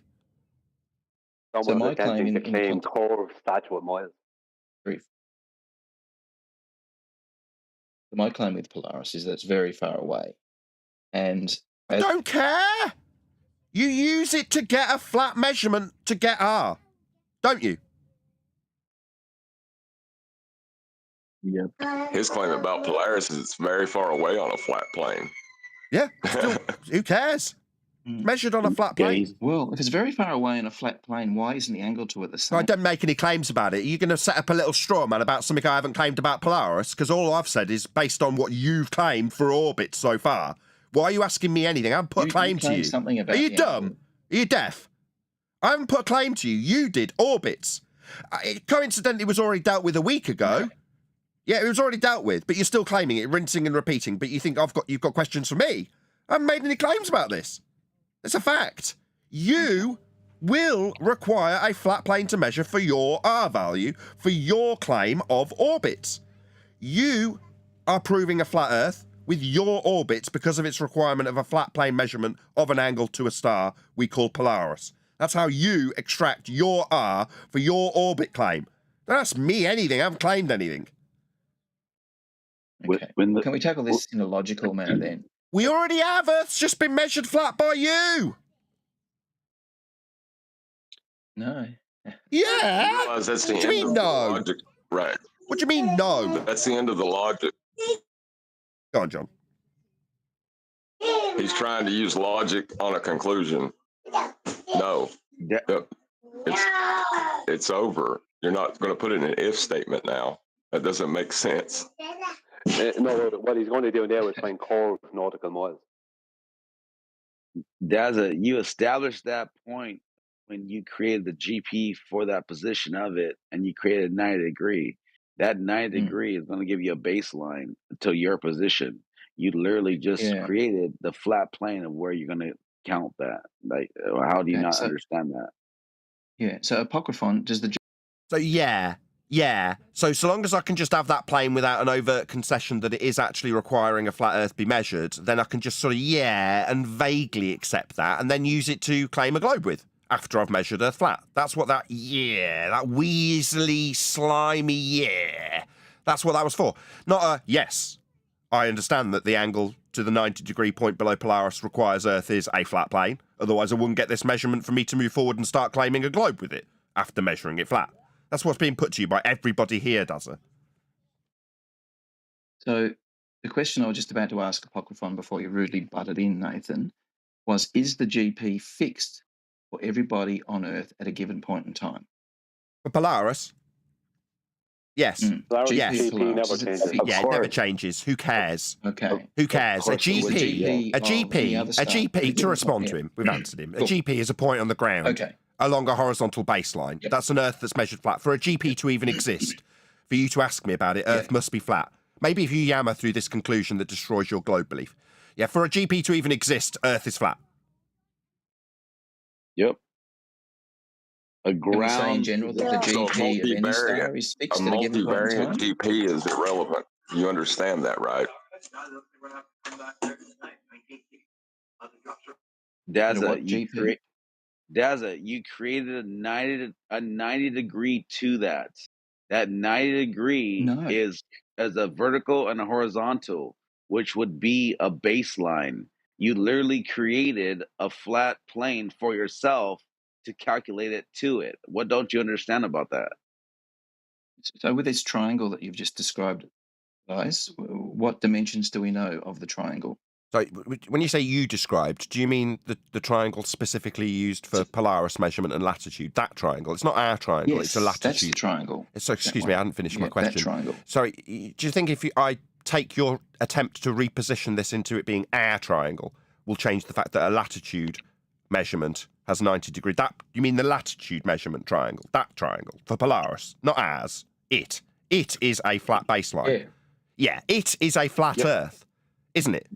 So my claim the claim curve statute miles. Brief. My claim with Polaris is that it's very far away. And I don't care. You use it to get a flat measurement to get R, don't you? Yeah. His claim about Polaris is it's very far away on a flat plane. Yeah, still, who cares? Measured on a flat plane. Well, if it's very far away on a flat plane, why isn't the angle to it the same? I don't make any claims about it. Are you going to set up a little straw man about something I haven't claimed about Polaris? Because all I've said is based on what you've claimed for orbits so far. Why are you asking me anything? I haven't put a claim to you. Something about are you dumb? Are you deaf? I haven't put a claim to you. You did. Orbits. It coincidentally was already dealt with a week ago. Okay. Yeah, it was already dealt with, but you're still claiming it, rinsing and repeating. But you think you've got questions for me? I haven't made any claims about this. It's a fact. You will require a flat plane to measure for your R value for your claim of orbits. You are proving a flat Earth with your orbits because of its requirement of a flat plane measurement of an angle to a star we call Polaris. That's how you extract your R for your orbit claim. Don't ask me anything. I haven't claimed anything. Okay. Can we tackle this in a logical manner then? We already have. Earth's just been measured flat by you. No. Yeah. That's the what do you mean, no? Logic. Right. What do you mean, no? That's the end of the logic. Go on, John. He's trying to use logic on a conclusion. No. It's over. You're not going to put it in an if statement now. That doesn't make sense. No, what he's going to do now is find curve nautical miles. You established that point when you created the GP for that position of it, and you created 90 degree. That 90 degree is going to give you a baseline to your position. You literally just created the flat plane of where you're going to count that. Like, how do you not understand that? Yeah. So Apocryphon, does the So yeah. So long as I can just have that plane without an overt concession that it is actually requiring a flat Earth be measured, then I can just sort of and vaguely accept that, and then use it to claim a globe with after I've measured Earth flat. That's what that weaselly, slimy that's what that was for. Not a yes. I understand that the angle to the 90-degree point below Polaris requires Earth is a flat plane. Otherwise, I wouldn't get this measurement for me to move forward and start claiming a globe with it after measuring it flat. That's what's being put to you by everybody here, does it? So the question I was just about to ask Apocryphon before you rudely butted in, Nathan, was, is the GP fixed for everybody on Earth at a given point in time? For Polaris? Yes. GP Yes. GP never is it changes. fixed? Yeah, it never changes. Who cares? Okay. Who cares? A course it would GP, be, a GP, to respond to him, we've answered him. A GP is a point on the ground. Okay. Along a horizontal baseline. Yep. That's an Earth that's measured flat. For a GP to even exist, for you to ask me about it, Earth must be flat. Maybe if you yammer through this conclusion that destroys your globe belief. Yeah, for a GP to even exist, Earth is flat. Yep. A Can we say in ground. general that the So GP of any star is a fixed at a given point in multivariate time? GP is irrelevant. You understand that, right? Daza, you GP? create. Daza, you created a 90 degree to that. That 90 degree No. is as a vertical and a horizontal, which would be a baseline. You literally created a flat plane for yourself to calculate it to it. What don't you understand about that? So with this triangle that you've just described, guys, what dimensions do we know of the triangle? So when you say you described, do you mean the triangle specifically used for Polaris measurement and latitude? That triangle? It's not our triangle, Yes, it's a latitude. that's the triangle. So excuse me, I hadn't finished my question. That triangle. Sorry, do you think if I take your attempt to reposition this into it being our triangle will change the fact that a latitude measurement has 90 degrees? That, you mean the latitude measurement triangle? That triangle for Polaris, not ours. It is a flat baseline. Yeah, it is a flat Earth, isn't it?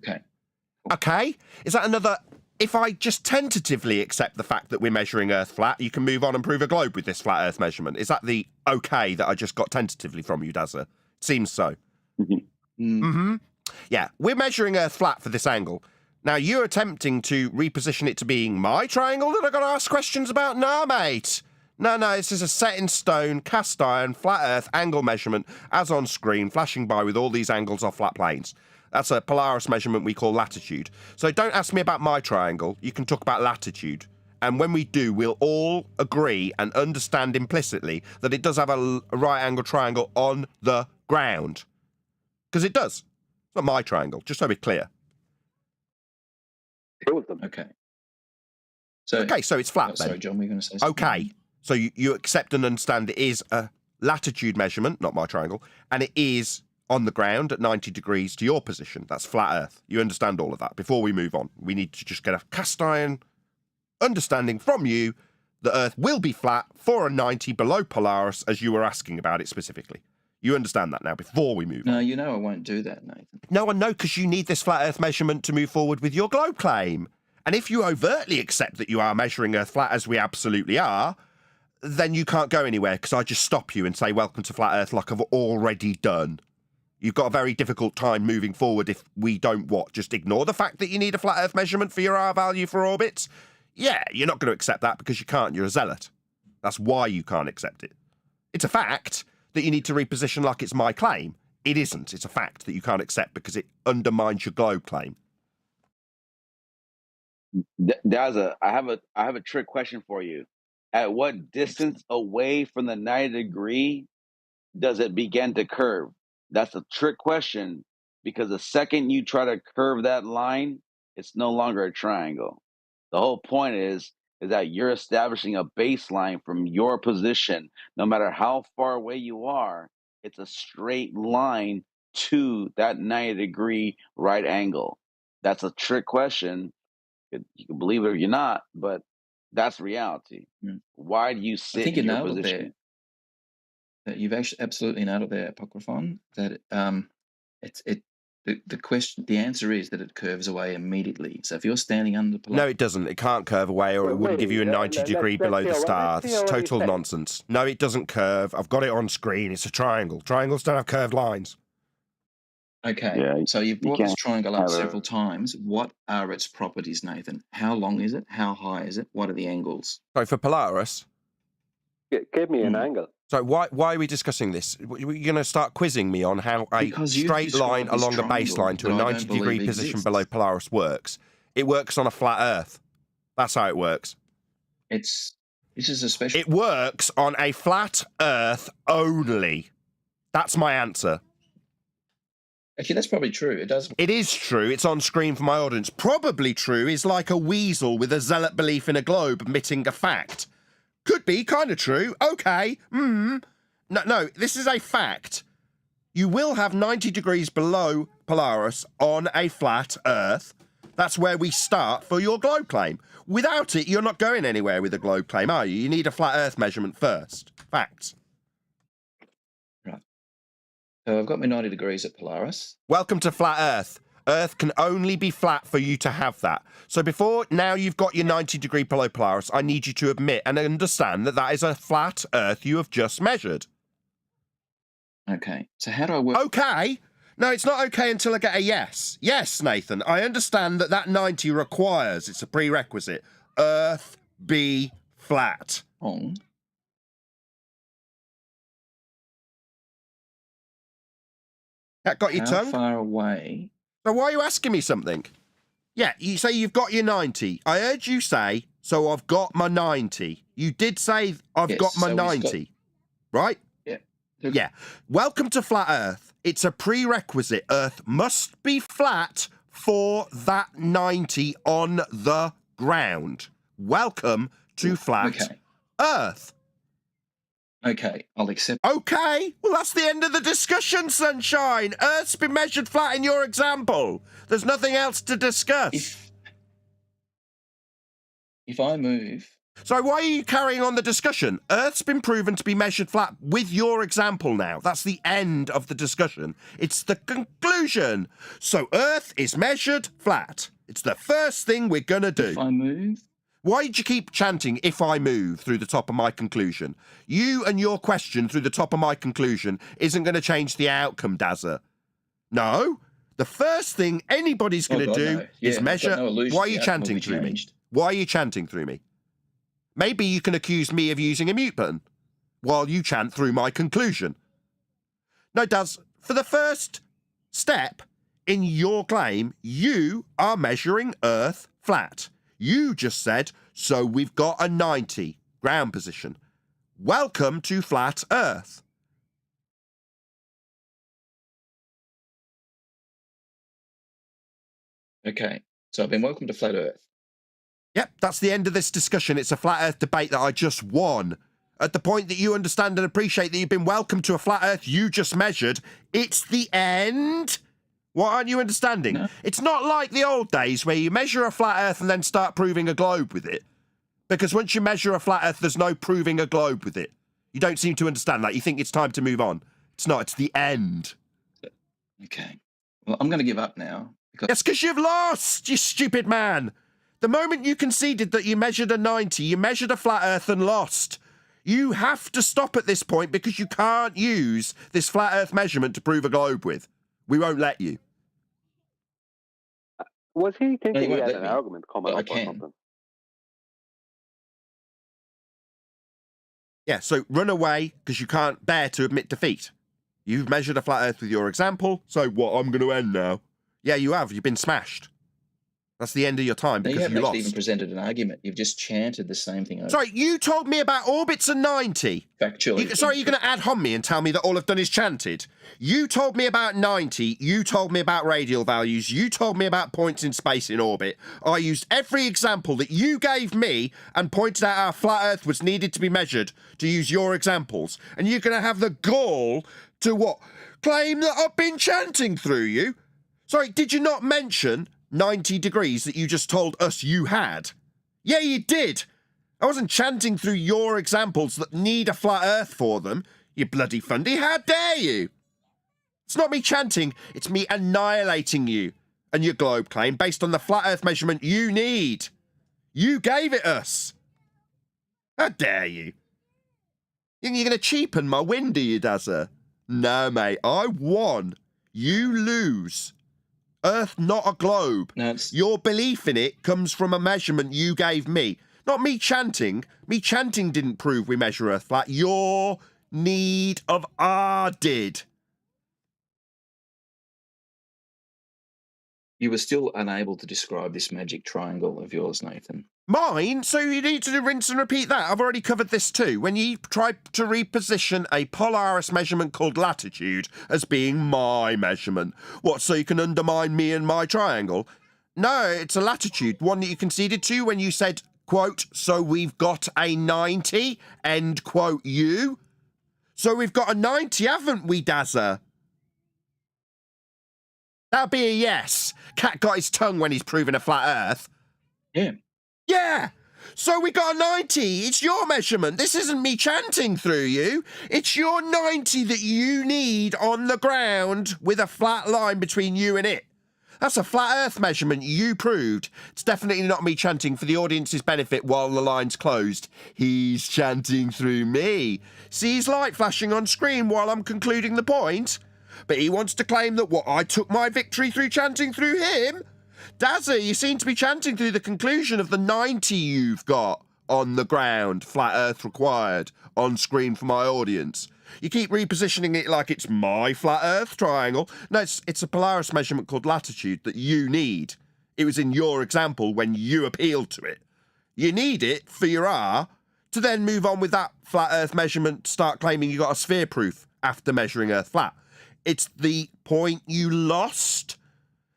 Okay. Is that another? If I just tentatively accept the fact that we're measuring Earth flat, you can move on and prove a globe with this flat Earth measurement. Is that the okay that I just got tentatively from you, Daza? Seems so. Yeah, we're measuring Earth flat for this angle. Now, you're attempting to reposition it to being my triangle that I've got to ask questions about? No, mate. No, this is a set in stone, cast iron, flat Earth angle measurement, as on screen, flashing by with all these angles off flat planes. That's a Polaris measurement we call latitude. So don't ask me about my triangle. You can talk about latitude. And when we do, we'll all agree and understand implicitly that it does have a right angle triangle on the ground. Because it does. It's not my triangle, just so we're clear. Okay. So it's flat then. Sorry, John, were you going to say something? Okay. So you accept and understand it is a latitude measurement, not my triangle, and it is on the ground at 90 degrees to your position. That's flat Earth. You understand all of that. Before we move on, we need to just get a cast iron understanding from you that Earth will be flat for a 90 below Polaris, as you were asking about it specifically. You understand that now before we move on. No, you know I won't do that, Nathan. No, I know, because you need this flat Earth measurement to move forward with your globe claim. And if you overtly accept that you are measuring Earth flat, as we absolutely are, then you can't go anywhere, because I just stop you and say, welcome to flat Earth, like I've already done. You've got a very difficult time moving forward if we don't, just ignore the fact that you need a flat Earth measurement for your R value for orbits? Yeah, you're not going to accept that because you can't. You're a zealot. That's why you can't accept it. It's a fact that you need to reposition like it's my claim. It isn't. It's a fact that you can't accept because it undermines your globe claim. Daza, I have a trick question for you. At what distance away from the 90 degree does it begin to curve? That's a trick question, because the second you try to curve that line, it's no longer a triangle. The whole point is that you're establishing a baseline from your position. No matter how far away you are, it's a straight line to that 90 degree right angle. That's a trick question. You can believe it or you're not, but that's reality. Why do you I sit think you in your nailed it position? there. That you've actually absolutely nailed it there, Apocryphon. That The question, the answer is that it curves away immediately. So if you're standing under the No, it doesn't. It can't curve away, or it wouldn't give you a 90-degree below the star. It's total nonsense. No, it doesn't curve. I've got it on screen. It's a triangle. Triangles don't have curved lines. Okay, Yeah, so you've you brought this can't triangle up have a- several times. What are its properties, Nathan? How long is it? How high is it? What are the angles? So for Polaris, Give me an Hmm. angle. so why are we discussing this? You're going to start quizzing me on how a Because you've straight line described this along a triangle baseline to a that I don't 90-degree believe position exists. below Polaris works. It works on a flat Earth. That's how it works. This is a special. It works on a flat Earth only. That's my answer. Actually, that's probably true. It does. It is true. It's on screen for my audience. Probably true is like a weasel with a zealot belief in a globe admitting a fact. Could be kind of true. Okay. No, this is a fact. You will have 90 degrees below Polaris on a flat Earth. That's where we start for your globe claim. Without it, you're not going anywhere with a globe claim, are you? You need a flat Earth measurement first. Facts. So I've got my 90 degrees at Polaris. Welcome to flat Earth. Earth can only be flat for you to have that. So before now you've got your 90-degree below Polaris, I need you to admit and understand that that is a flat Earth you have just measured. Okay, so how do I work? Okay. No, it's not okay until I get a yes. Yes, Nathan, I understand that that 90 requires, it's a prerequisite, Earth be flat. On. That got your How tongue? far away? So why are you asking me something? Yeah, you say you've got your 90. I heard you say, so I've got my 90. You did say I've Yes, got my so he's 90, right? Yeah. Yeah. Welcome to flat Earth. It's a prerequisite. Earth must be flat for that 90 on the ground. Welcome to flat Okay. Earth. Okay, I'll accept. Okay, well, that's the end of the discussion, sunshine. Earth's been measured flat in your example. There's nothing else to discuss. If I move. So why are you carrying on the discussion? Earth's been proven to be measured flat with your example now. That's the end of the discussion. It's the conclusion. So Earth is measured flat. It's the first thing we're going to do. If I move. Why did you keep chanting, if I move, through the top of my conclusion? You and your question through the top of my conclusion isn't going to change the outcome, Dazza. No. The first thing anybody's going to do is measure... Why are you chanting through me? Why are you chanting through me? Maybe you can accuse me of using a mute button while you chant through my conclusion. No, Daz, for the first step in your claim, you are measuring Earth flat. You just said, so we've got a 90 ground position. Welcome to flat Earth. Okay, so I've been welcome to flat Earth. Yep, that's the end of this discussion. It's a flat Earth debate that I just won. At the point that you understand and appreciate that you've been welcomed to a flat Earth you just measured, it's the end. What aren't you understanding? No. It's not like the old days where you measure a flat Earth and then start proving a globe with it. Because once you measure a flat Earth, there's no proving a globe with it. You don't seem to understand that. You think it's time to move on. It's not. It's the end. Okay. Well, I'm going to give up now. That's because you've lost, you stupid man. The moment you conceded that you measured a 90, you measured a flat Earth and lost. You have to stop at this point because you can't use this flat Earth measurement to prove a globe with. We won't let you. Was he thinking he had an me. argument coming up or something? Yeah, so run away because you can't bear to admit defeat. You've measured a flat Earth with your example, so what, I'm going to end now? Yeah, you have. You've been smashed. That's the end of your time because you haven't lost. even presented an argument. You've just chanted the same thing over. Sorry, you told me about orbits and 90. Factually. Sorry, you're going to ad hom me and tell me that all I've done is chanted. You told me about 90. You told me about radial values. You told me about points in space in orbit. I used every example that you gave me and pointed out how flat Earth was needed to be measured to use your examples. And you're going to have the gall to what? Claim that I've been chanting through you? Sorry, did you not mention 90 degrees that you just told us you had? Yeah, you did. I wasn't chanting through your examples that need a flat Earth for them, you bloody fundy. How dare you? It's not me chanting, it's me annihilating you and your globe claim based on the flat Earth measurement you need. You gave it us. How dare you? You're going to cheapen my win, do you, Dazza? No, mate, I won. You lose. Earth not a globe. No, your belief in it comes from a measurement you gave me. Not me chanting. Me chanting didn't prove we measure Earth flat. Your need of R did. You were still unable to describe this magic triangle of yours, Nathan. Mine? So you need to rinse and repeat that. I've already covered this too. When you try to reposition a Polaris measurement called latitude as being my measurement. What, so you can undermine me and my triangle? No, it's a latitude, one that you conceded to when you said, quote, so we've got a 90, end quote, you. So we've got a 90, haven't we, Dazza? That'll be a yes. Cat got his tongue when he's proving a flat Earth. Yeah. Yeah. So we got a 90. It's your measurement. This isn't me chanting through you. It's your 90 that you need on the ground with a flat line between you and it. That's a flat Earth measurement you proved. It's definitely not me chanting for the audience's benefit while the line's closed. He's chanting through me. See his light flashing on screen while I'm concluding the point? But he wants to claim that what, I took my victory through chanting through him? Dazza, you seem to be chanting through the conclusion of the 90 you've got on the ground, flat Earth required, on screen for my audience. You keep repositioning it like it's my flat Earth triangle. No, it's a Polaris measurement called latitude that you need. It was in your example when you appealed to it. You need it for your R to then move on with that flat Earth measurement, start claiming you got a sphere proof after measuring Earth flat. It's the point you lost.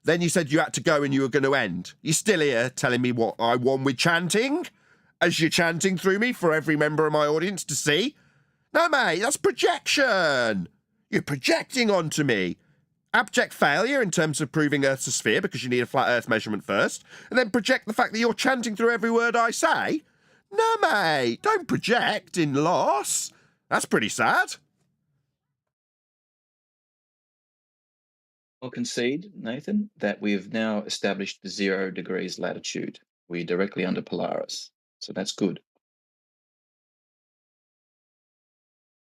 Then you said you had to go and you were going to end. You're still here telling me what I won with chanting? As you're chanting through me for every member of my audience to see? No, mate, that's projection. You're projecting onto me. Abject failure in terms of proving Earth's a sphere because you need a flat Earth measurement first, and then project the fact that you're chanting through every word I say? No, mate, don't project in loss. That's pretty sad. I'll concede, Nathan, that we've now established 0 degrees latitude. We're directly under Polaris, so that's good.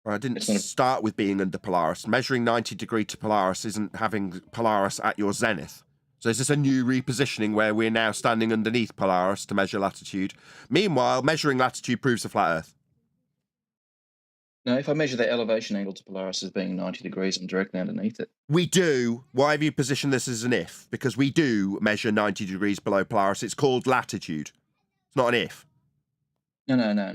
I didn't start with being under Polaris. Measuring 90 degree to Polaris isn't having Polaris at your zenith. So is this a new repositioning where we're now standing underneath Polaris to measure latitude? Meanwhile, measuring latitude proves a flat Earth. No, if I measure the elevation angle to Polaris as being 90 degrees, I'm directly underneath it. We do. Why have you positioned this as an if? Because we do measure 90 degrees below Polaris. It's called latitude. It's not an if. No.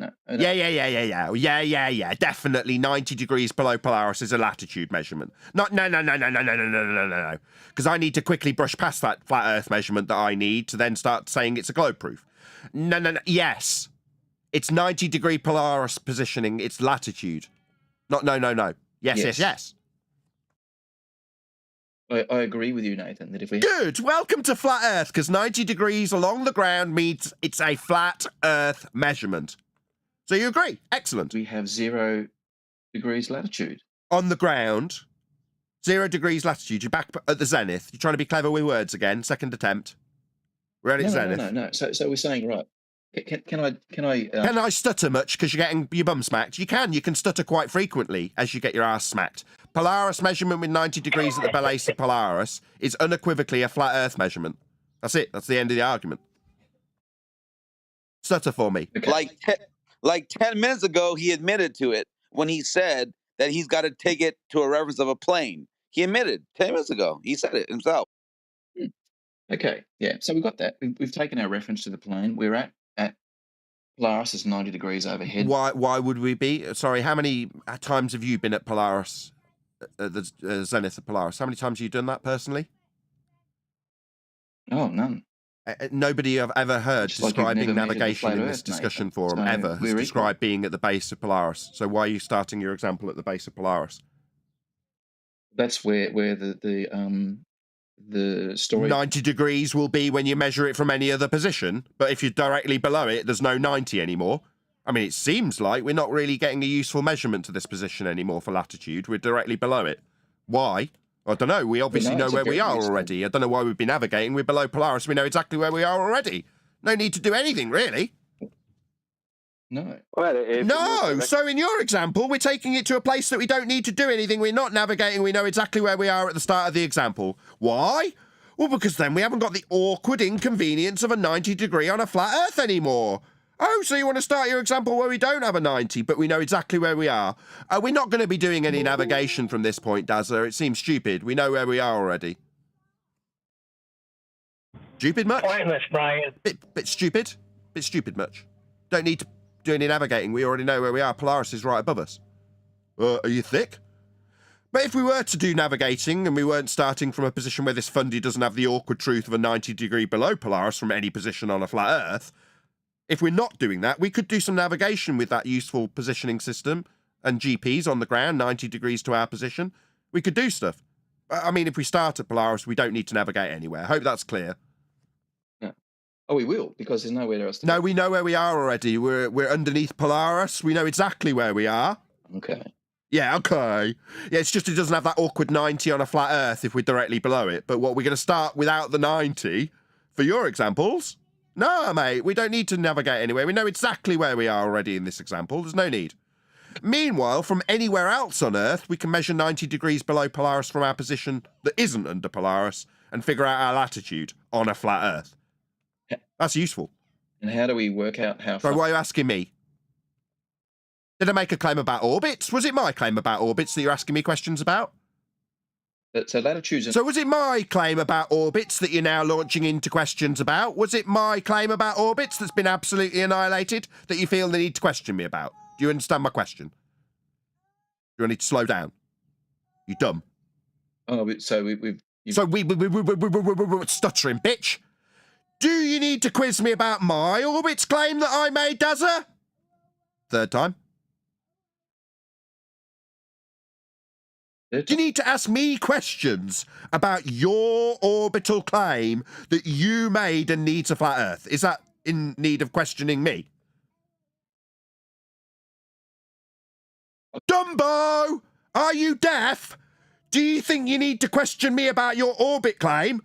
Yeah. Definitely 90 degrees below Polaris is a latitude measurement. No. Because I need to quickly brush past that flat Earth measurement that I need to then start saying it's a globe proof. No. Yes. It's 90 degree Polaris positioning. It's latitude. Not no. Yes. I agree with you, Nathan, that if we... Good! Welcome to Flat Earth, because 90 degrees along the ground means it's a flat Earth measurement. So you agree? Excellent. We have 0 degrees latitude. On the ground, 0 degrees latitude. You're back at the zenith. You're trying to be clever with words again. Second attempt. We're at zenith. No. So we're saying, right, can I... Can I stutter much because you're getting your bum smacked? You can stutter quite frequently as you get your ass smacked. Polaris measurement with 90 degrees at the base of Polaris is unequivocally a flat Earth measurement. That's it. That's the end of the argument. Stutter for me. Okay. Like 10 minutes ago, he admitted to it when he said that he's got to take it to a reference of a plane. He admitted 10 minutes ago. He said it himself. Okay, yeah. So we've got that. We've taken our reference to the plane. We're at Polaris is 90 degrees overhead. Why would we be? Sorry, how many times have you been at Polaris? The zenith of Polaris. How many times have you done that personally? Oh, none. Nobody I've ever heard Just like describing never navigation in this Earth, discussion Nathan. forum So ever has we're described being at the base of Polaris. So why are you starting your example at the base of Polaris? That's where the story... 90 degrees will be when you measure it from any other position, but if you're directly below it, there's no 90 anymore. I mean, it seems like we're not really getting a useful measurement to this position anymore for latitude. We're directly below it. Why? I don't know. We obviously know it's a where we very are useful. already. I don't know why we've been navigating. We're below Polaris. We know exactly where we are already. No need to do anything, really. No. Well, if No. So in your example, we're taking it to a place that we don't need to do anything. We're not navigating. We know exactly where we are at the start of the example. Why? Well, because then we haven't got the awkward inconvenience of a 90 degree on a flat Earth anymore. Oh, so you want to start your example where we don't have a 90, but we know exactly where we are. We're not going to be doing any navigation from this point, Dazza. It seems stupid. We know where we are already. Stupid much? Pointless, Brian. Bit stupid. Bit stupid much. Don't need to do any navigating. We already know where we are. Polaris is right above us. Are you thick? But if we were to do navigating and we weren't starting from a position where this fundy doesn't have the awkward truth of a 90 degree below Polaris from any position on a flat Earth, if we're not doing that, we could do some navigation with that useful positioning system and GPs on the ground, 90 degrees to our position. We could do stuff. I mean, if we start at Polaris, we don't need to navigate anywhere. I hope that's clear. Yeah. Oh, we will, because there's nowhere else to No, go. we know where we are already. We're underneath Polaris. We know exactly where we are. Okay. Yeah, okay. Yeah, it's just it doesn't have that awkward 90 on a flat Earth if we're directly below it. But what, we're going to start without the 90 for your examples? No, mate, we don't need to navigate anywhere. We know exactly where we are already in this example. There's no need. Meanwhile, from anywhere else on Earth, we can measure 90 degrees below Polaris from our position that isn't under Polaris and figure out our latitude on a flat Earth. That's useful. And how do we work out how So far? why are you asking me? Did I make a claim about orbits? Was it my claim about orbits that you're asking me questions about? So latitudes. So was it my claim about orbits that you're now launching into questions about? Was it my claim about orbits that's been absolutely annihilated that you feel the need to question me about? Do you understand my question? Do you need to slow down? You dumb. Oh, so we've. So we stuttering bitch. Do you need to quiz me about my orbits claim that I made, Dazza? Third time. Do you need to ask me questions about your orbital claim that you made and needs a flat Earth? Is that in need of questioning me? Dumbo! Are you deaf? Do you think you need to question me about your orbit claim?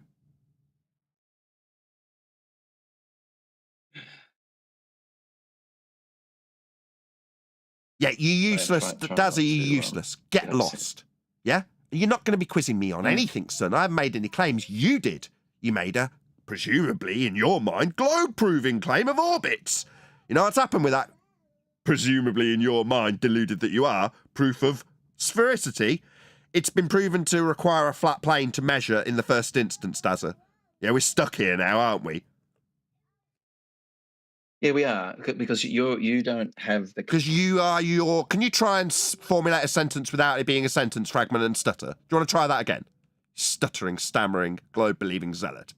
Yeah, you useless. Dazzy, you useless. Get lost. Yeah? You're not going to be quizzing me on anything, son. I haven't made any claims. You did. You made a, presumably, in your mind, globe-proving claim of orbits. You know what's happened with that? Presumably, in your mind, deluded that you are, proof of sphericity. It's been proven to require a flat plane to measure in the first instance, Dazza. Yeah, we're stuck here now, aren't we? Yeah, we are, because you don't have the. Because you are your. Can you try and formulate a sentence without it being a sentence fragment and stutter? Do you want to try that again? Stuttering, stammering, globe-believing zealot.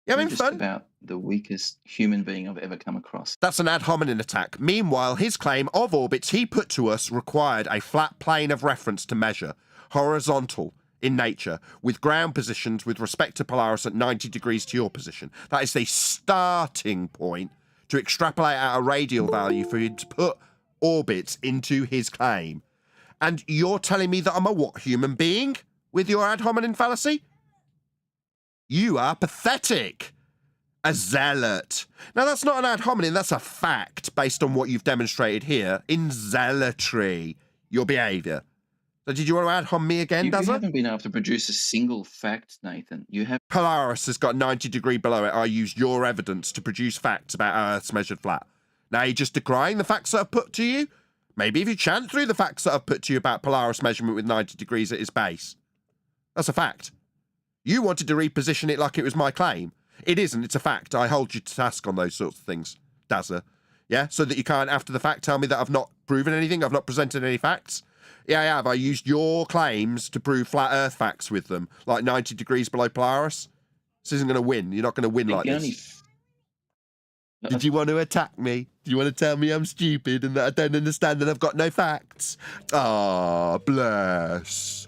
You having just fun? About the weakest human being I've ever come across. That's an ad hominem attack. Meanwhile, his claim of orbits he put to us required a flat plane of reference to measure, horizontal in nature, with ground positions with respect to Polaris at 90 degrees to your position. That is the starting point to extrapolate out a radial value for him to put orbits into his claim. And you're telling me that I'm a what human being with your ad hominem fallacy? You are pathetic. A zealot. Now, that's not an ad hominem, that's a fact based on what you've demonstrated here in zealotry, your behaviour. So did you want to ad hom me again, You Dazza? haven't been able to produce a single fact, Nathan. You have. Polaris has got 90 degree below it. I used your evidence to produce facts about how Earth's measured flat. Now you're just decrying the facts that I've put to you? Maybe if you chant through the facts that I've put to you about Polaris measurement with 90 degrees at its base. That's a fact. You wanted to reposition it like it was my claim. It isn't, it's a fact. I hold you to task on those sorts of things, Dazza. Yeah? So that you can't, after the fact, tell me that I've not proven anything, I've not presented any facts. Yeah, I have. I used your claims to prove flat Earth facts with them, like 90 degrees below Polaris. This isn't going to win. You're not going to win like this. Did you want to attack me? Do you want to tell me I'm stupid and that I don't understand and I've got no facts? Ah, bless.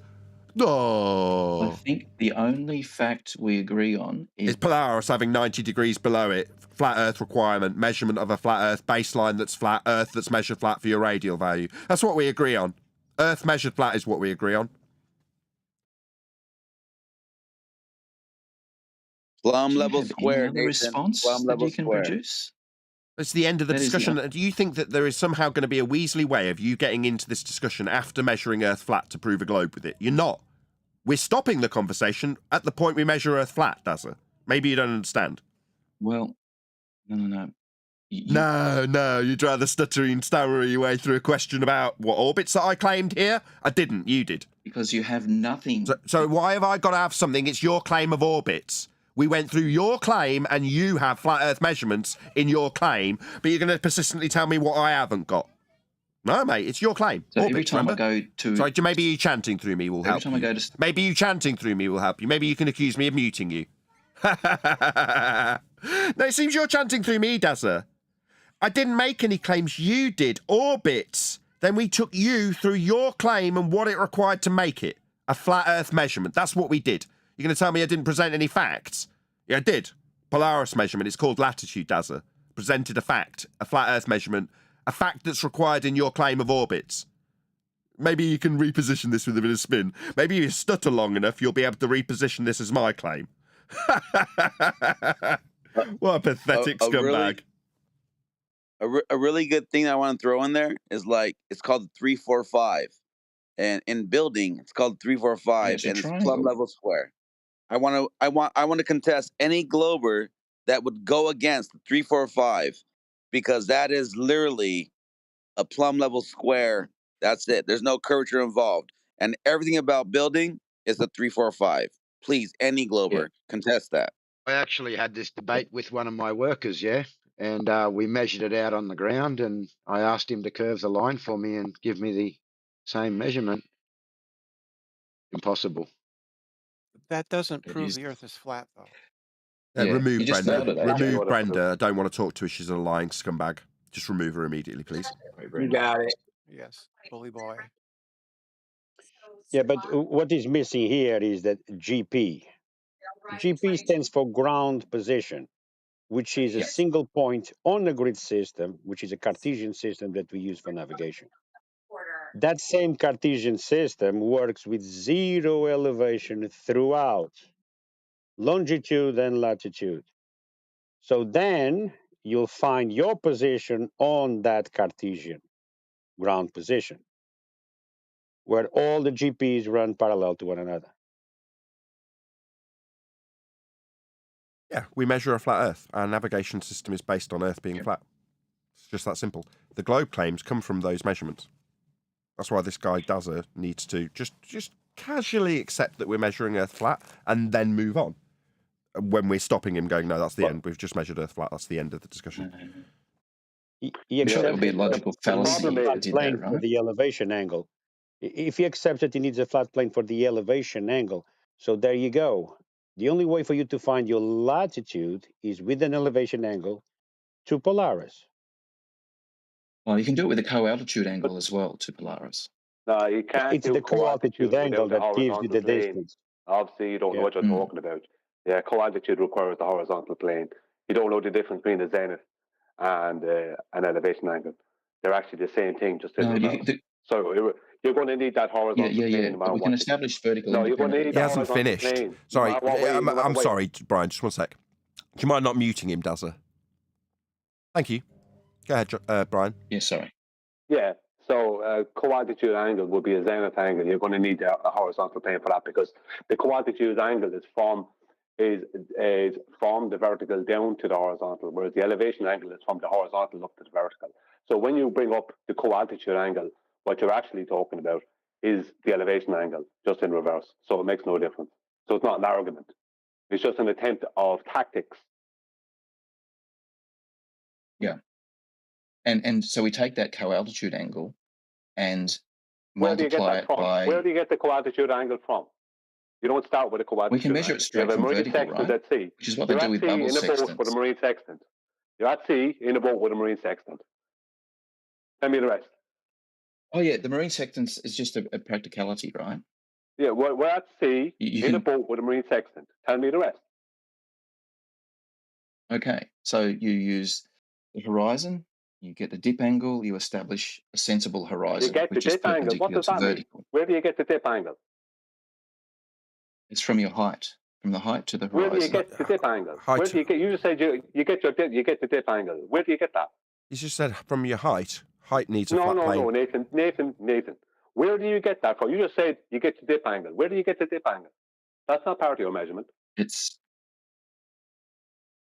I Oh. think the only fact we agree on Is is Polaris having 90 degrees below it. Flat Earth requirement, measurement of a flat Earth, baseline that's flat, Earth that's measured flat for your radial value. That's what we agree on. Earth measured flat is what we agree on. Plum do you level have square, any other Nathan. response Plum that level you can square. produce? It's the end of the That is the discussion. Do you think that there is somehow going to be a Weasley way of you getting into this discussion after measuring Earth flat to prove a globe with it? You're not. We're stopping the conversation at the point we measure Earth flat, Dazza. Maybe you don't understand. Well, no. No, you'd rather stutter and stammer your way through a question about what orbits that I claimed here? I didn't, you did. Because you have nothing. So why have I got to have something? It's your claim of orbits. We went through your claim and you have flat Earth measurements in your claim, but you're going to persistently tell me what I haven't got. No, mate, it's your claim. So orbits, every time remember? I go to... Sorry, maybe you chanting through me will help Every time you. I go to... Maybe you chanting through me will help you. Maybe you can accuse me of muting you. No, it seems you're chanting through me, Dazza. I didn't make any claims. You did. Orbits. Then we took you through your claim and what it required to make it. A flat Earth measurement. That's what we did. You're going to tell me I didn't present any facts? Yeah, I did. Polaris measurement. It's called latitude, Dazza. Presented a fact. A flat Earth measurement. A fact that's required in your claim of orbits. Maybe you can reposition this with a bit of spin. Maybe if you stutter long enough, you'll be able to reposition this as my claim. What a pathetic scumbag. A really good thing I want to throw in there is like it's called 345, and in building it's called 345, and it's plumb level square. I want to contest any glober that would go against 345 because that is literally a plumb level square. That's it. There's no curvature involved, and everything about building is a 345. Please, any glober contest that. I actually had this debate with one of my workers, and we measured it out on the ground, and I asked him to curve the line for me and give me the same measurement. Impossible. That doesn't prove the Earth is flat, though. Remove Brenda. Remove Brenda. I don't want to talk to her. She's a lying scumbag. Just remove her immediately, please. You got it. Yes, bully boy. Yeah, but what is missing here is that GP. GP stands for ground position, which is a single point on the grid system, which is a Cartesian system that we use for navigation. That same Cartesian system works with zero elevation throughout, longitude and latitude. So then you'll find your position on that Cartesian ground position, where all the GPs run parallel to one another. Yeah, we measure a flat Earth. Our navigation system is based on Earth being flat. It's just that simple. The globe claims come from those measurements. That's why this guy Dazza needs to just casually accept that we're measuring Earth flat and then move on. When we're stopping him going, no, that's the end. We've just measured Earth flat. That's the end of the discussion. He sure that would be a logical fallacy. Flat plane for the elevation angle. If he accepts that he needs a flat plane for the elevation angle, so there you go. The only way for you to find your latitude is with an elevation angle to Polaris. Well, you can do it with a co-altitude angle as well to Polaris. No, you can't It's do the co-altitude angle without that the gives you the horizontal plane. distance. Obviously, you don't know what you're talking about. Yeah, co-altitude requires the horizontal plane. You don't know the difference between the zenith and an elevation angle. They're actually the same thing, just in reverse. So you're going to need that horizontal plane no matter we what. can establish vertical. No, you're going to need He that hasn't horizontal finished. plane. Sorry, No matter what way, no matter I'm what way. sorry, Brian, just one sec. Do you mind not muting him, Dazza? Thank you. Go ahead, Brian. Yeah, sorry. Yeah, so co-altitude angle would be a zenith angle. You're going to need a horizontal plane for that because the co-altitude angle is from the vertical down to the horizontal, whereas the elevation angle is from the horizontal up to the vertical. So when you bring up the co-altitude angle, what you're actually talking about is the elevation angle, just in reverse. So it makes no difference. So it's not an argument. It's just an attempt of tactics. Yeah. And so we take that co-altitude angle and Where do you get multiply that it from? by... Where do you get the co-altitude angle from? You don't start with a co-altitude We can measure angle. it straight You have a from marine vertical, sextant right? at sea. Which is what You're they do at with sea bubble in a boat with a sextants. marine sextant. You're at sea in a boat with a marine sextant. Tell me the rest. Oh, yeah, the marine sextants is just a practicality, right? Yeah, we're at sea in a boat with a marine sextant. Tell me the rest. Okay, so you use the horizon, you get the dip angle, you establish a sensible horizon, You get the which is dip angle. What perpendicular does to that mean? vertical. Where do you get the dip angle? It's from your height, from the height to the Where horizon. do you get the dip angle? Height. Where do you get? You just said you get the dip angle. Where do you get that? You just said from your height. Height needs a No, flat plane. no, Nathan. Where do you get that from? You just said you get the dip angle. Where do you get the dip angle? That's not part of your measurement. It's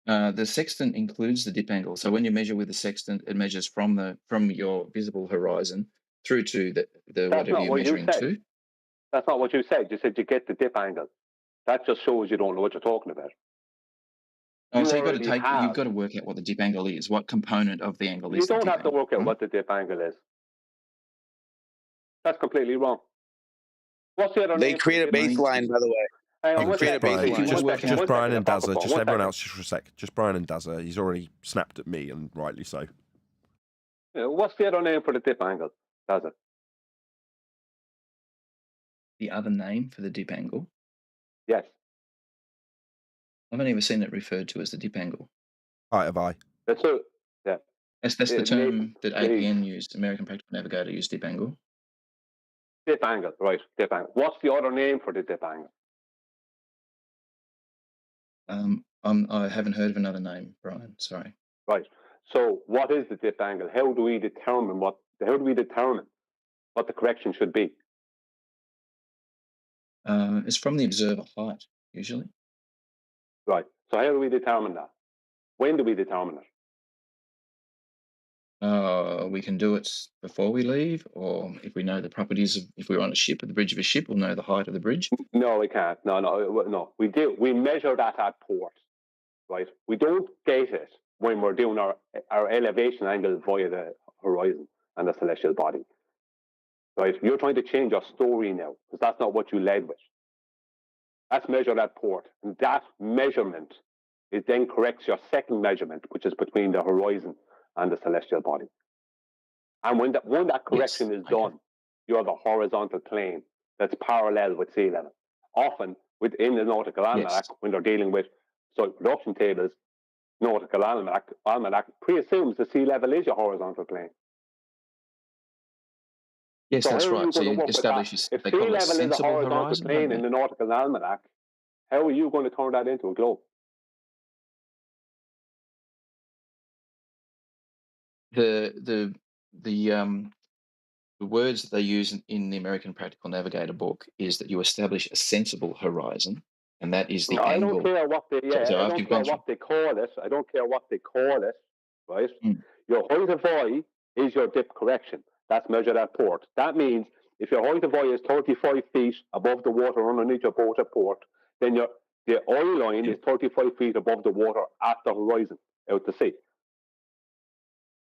the sextant includes the dip angle. So when you measure with the sextant, it measures from your visible horizon through to the That's whatever not you're what you measuring said. to. That's not what you said. You said you get the dip angle. That just shows you don't know what you're talking about. Oh, so you've got to work out what the dip angle is. What component of the angle is You the don't dip have to angle, work out right? what the dip angle is. That's completely wrong. What's the other They name? create a baseline, by the way. Hang on, They one create a second. baseline. Just Brian and Dazza. Just One everyone second. else, just for a sec. Just Brian and Dazza. He's already snapped at me, and rightly so. Yeah, what's the other name for the dip angle? Dazza? The other name for the dip angle? Yes. I've only ever seen it referred to as the dip angle. Height of eye. That's it. Yeah. That's the term that please. APN used, American Practical Navigator used dip angle. Dip angle, right? Dip angle. What's the other name for the dip angle? I haven't heard of another name, Brian. Sorry. Right. So, what is the dip angle? How do we determine what the correction should be? It's from the observer height, usually. Right. So, how do we determine that? When do we determine it? We can do it before we leave, or if we know the properties of, if we're on a ship, at the bridge of a ship, we'll know the height of the bridge. No, we can't. No. We do. We measure that at port, right? We don't get it when we're doing our elevation angle via the horizon and the celestial body, right? You're trying to change your story now because that's not what you led with. That's measured at port, and that measurement is then corrects your second measurement, which is between the horizon and the celestial body. And when that correction is done, you have a horizontal plane that's parallel with sea level. Often within the nautical almanac, when they're dealing with production tables, nautical almanac pre-assumes the sea level is your horizontal plane. Yes, that's right. So you establish if they sea call it a level is a sensible horizontal horizon, plane don't in they? the nautical almanac, how are you going to turn that into a globe? The words that they use in the American Practical Navigator book is that you establish a sensible horizon, and that is the I angle. don't care what they So I after don't you've care gone through, what they call it. I don't care what they call it, right? Your height of eye is your dip correction. That's measured at port. That means if your height of eye is 35 feet above the water underneath your boat at port, then the eye line is 35 feet above the water at the horizon out to sea.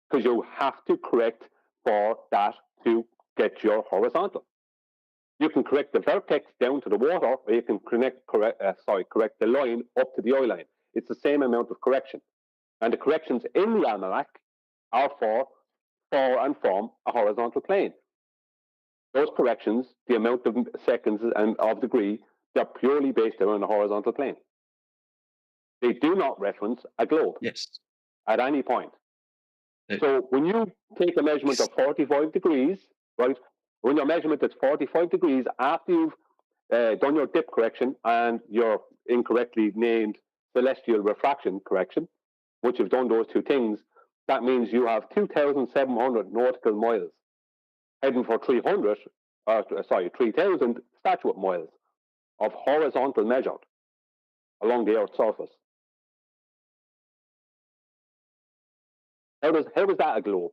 Because you have to correct for that to get your horizontal. You can correct the vertex down to the water, or you can correct the line up to the eye line. It's the same amount of correction. And the corrections in the almanac are for and from a horizontal plane. Those corrections, the amount of seconds and of degree, they're purely based on a horizontal plane. They do not reference a globe at any point. So when you take a measurement of 45 degrees, right, when your measurement is 45 degrees after you've done your dip correction and your incorrectly named celestial refraction correction, once you've done those two things, that means you have 2,700 nautical miles heading for 3,000 statute miles of horizontal measured along the Earth's surface. How is that a globe?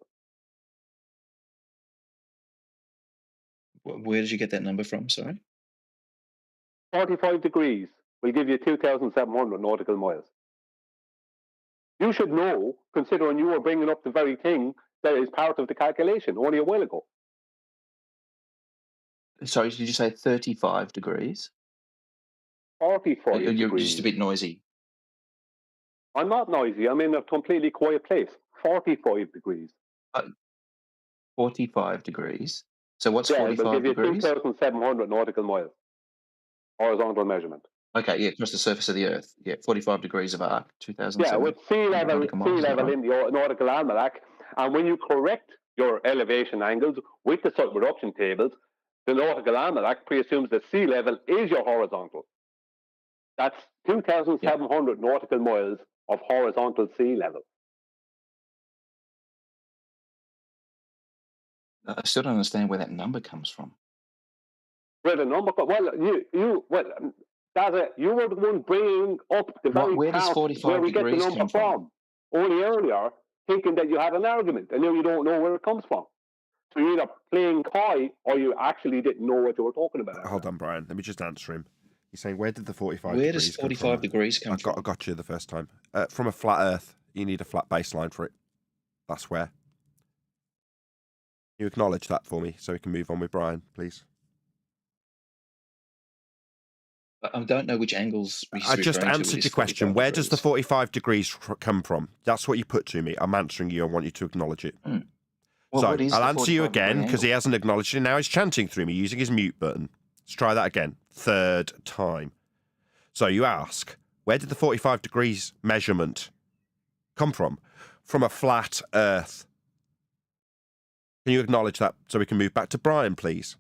where did you get that number from? Sorry. 45 degrees will give you 2,700 nautical miles. You should know, considering you were bringing up the very thing that is part of the calculation only a while ago. Sorry, did you say 35 degrees? 45 You're degrees. just a bit noisy. I'm not noisy. I'm in a completely quiet place. 45 degrees. 45 degrees. So what's it will 45 give you degrees? 2,700 nautical miles. horizontal measurement. Okay, yeah, across the surface of the Earth. Yeah, 45 degrees of arc, Yeah, 2,700 with sea level nautical miles, right? in the nautical almanac, and when you correct your elevation angles with the subreduction tables, the nautical almanac presumes that sea level is your horizontal. That's 2,700 nautical miles of horizontal sea level. I still don't understand where that number comes from. Where the number? Well, you were the one bringing up the very Where does part 45 where we get the degrees number come from? only earlier, thinking that you had an argument, and now you don't know where it comes from. So you're either playing coy or you actually didn't know what you were talking about. Hold on, Brian. Let me just answer him. He's saying, where did the 45 Where degrees does 45 degrees come from? I got you the first time. From a flat Earth. You need a flat baseline for it. That's where. You acknowledge that for me so we can move on with Brian, please. I don't know which angles I just answered your question. Where does the 45 degrees come from? That's what you put to me. I'm answering you. I want you to acknowledge it. Well, so I'll answer you again because he hasn't acknowledged it. Now he's chanting through me using his mute button. Let's try that again. Third time. So you ask, where did the 45 degrees measurement come from? From a flat Earth. Can you acknowledge that so we can move back to Brian, please?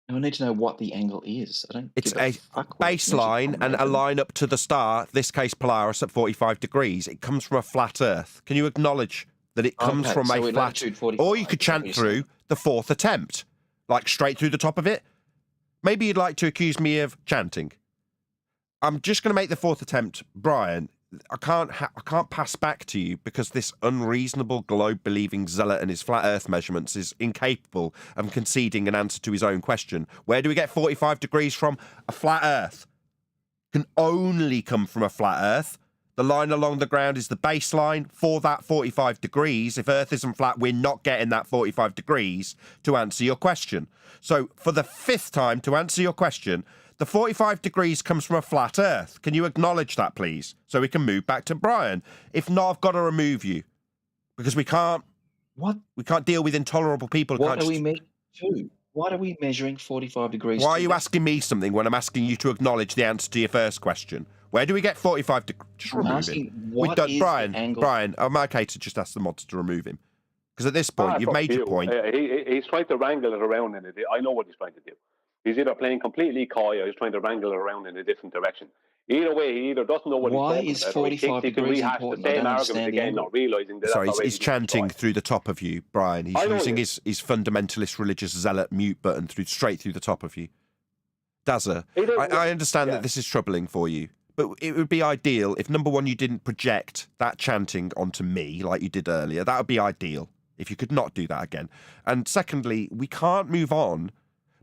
I need to know what the angle is. I don't. It's a baseline and a line up to the star, this case Polaris, at 45 degrees. It comes from a flat Earth. Can you acknowledge that it comes from a flat... Or you could chant through the fourth attempt, like straight through the top of it. Maybe you'd like to accuse me of chanting. I'm just going to make the fourth attempt. Brian, I can't pass back to you because this unreasonable globe-believing zealot and his flat Earth measurements is incapable of conceding an answer to his own question. Where do we get 45 degrees from? A flat Earth. Can only come from a flat Earth. The line along the ground is the baseline for that 45 degrees. If Earth isn't flat, we're not getting that 45 degrees to answer your question. So for the fifth time, to answer your question, the 45 degrees comes from a flat Earth. Can you acknowledge that, please? So we can move back to Brian. If not, I've got to remove you. Because we can't... What? We can't deal with intolerable people. What are we measuring? What are we measuring 45 degrees? Why are you asking me something when I'm asking you to acknowledge the answer to your first question? Where do we get 45 degrees? Just remove him. Brian, I'm okay to just ask the mods to remove him. Because at this point, you've made your point. He's trying to wrangle it around in it. I know what he's trying to do. He's either playing completely coy or he's trying to wrangle it around in a different direction. Either way, he either doesn't know what he's talking about. Why is 45 degrees important? The same argument again, not realising that. Sorry, he's chanting through the top of you, Brian. He's using his fundamentalist religious zealot mute button straight through the top of you. Dazza, I understand that this is troubling for you, but it would be ideal if, number one, you didn't project that chanting onto me like you did earlier. That would be ideal if you could not do that again. And secondly, we can't move on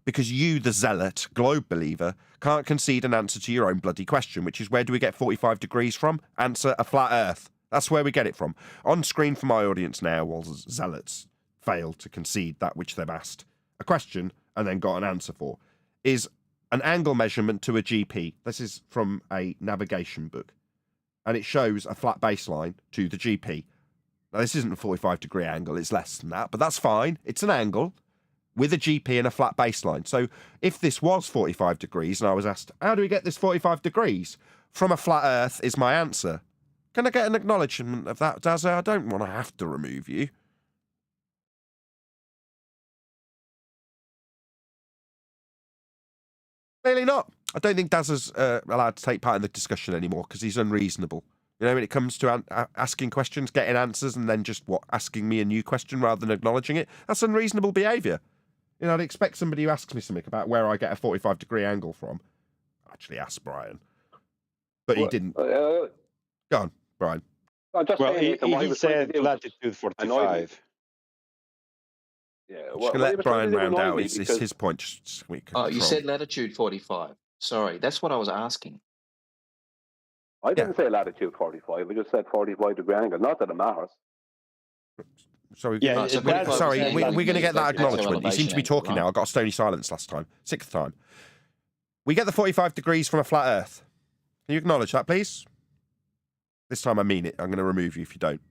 because you, the zealot, globe believer, can't concede an answer to your own bloody question, which is where do we get 45 degrees from? Answer, a flat Earth. That's where we get it from. On screen for my audience now, while zealots fail to concede that which they've asked a question and then got an answer for, is an angle measurement to a GP. This is from a navigation book. And it shows a flat baseline to the GP. Now, this isn't a 45-degree angle. It's less than that, but that's fine. It's an angle with a GP and a flat baseline. So if this was 45 degrees and I was asked, how do we get this 45 degrees? From a flat Earth is my answer. Can I get an acknowledgement of that, Dazza? I don't want to have to remove you. Clearly not. I don't think Dazza's allowed to take part in the discussion anymore because he's unreasonable. You know, when it comes to asking questions, getting answers, and then just, asking me a new question rather than acknowledging it, that's unreasonable behaviour. You know, I'd expect somebody who asks me something about where I get a 45-degree angle from. Actually, ask Brian. But he didn't. Go on, Brian. He said latitude 45. Yeah, I'm just going to let Brian round out. It's his point. You said latitude 45. Sorry, that's what I was asking. I didn't say latitude 45. I just said 45-degree angle. Not that it matters. Sorry, we're going to get that acknowledgement. You seem to be talking now. I got a stony silence last time. Sixth time. We get the 45 degrees from a flat Earth. Can you acknowledge that, please? This time I mean it. I'm going to remove you if you don't.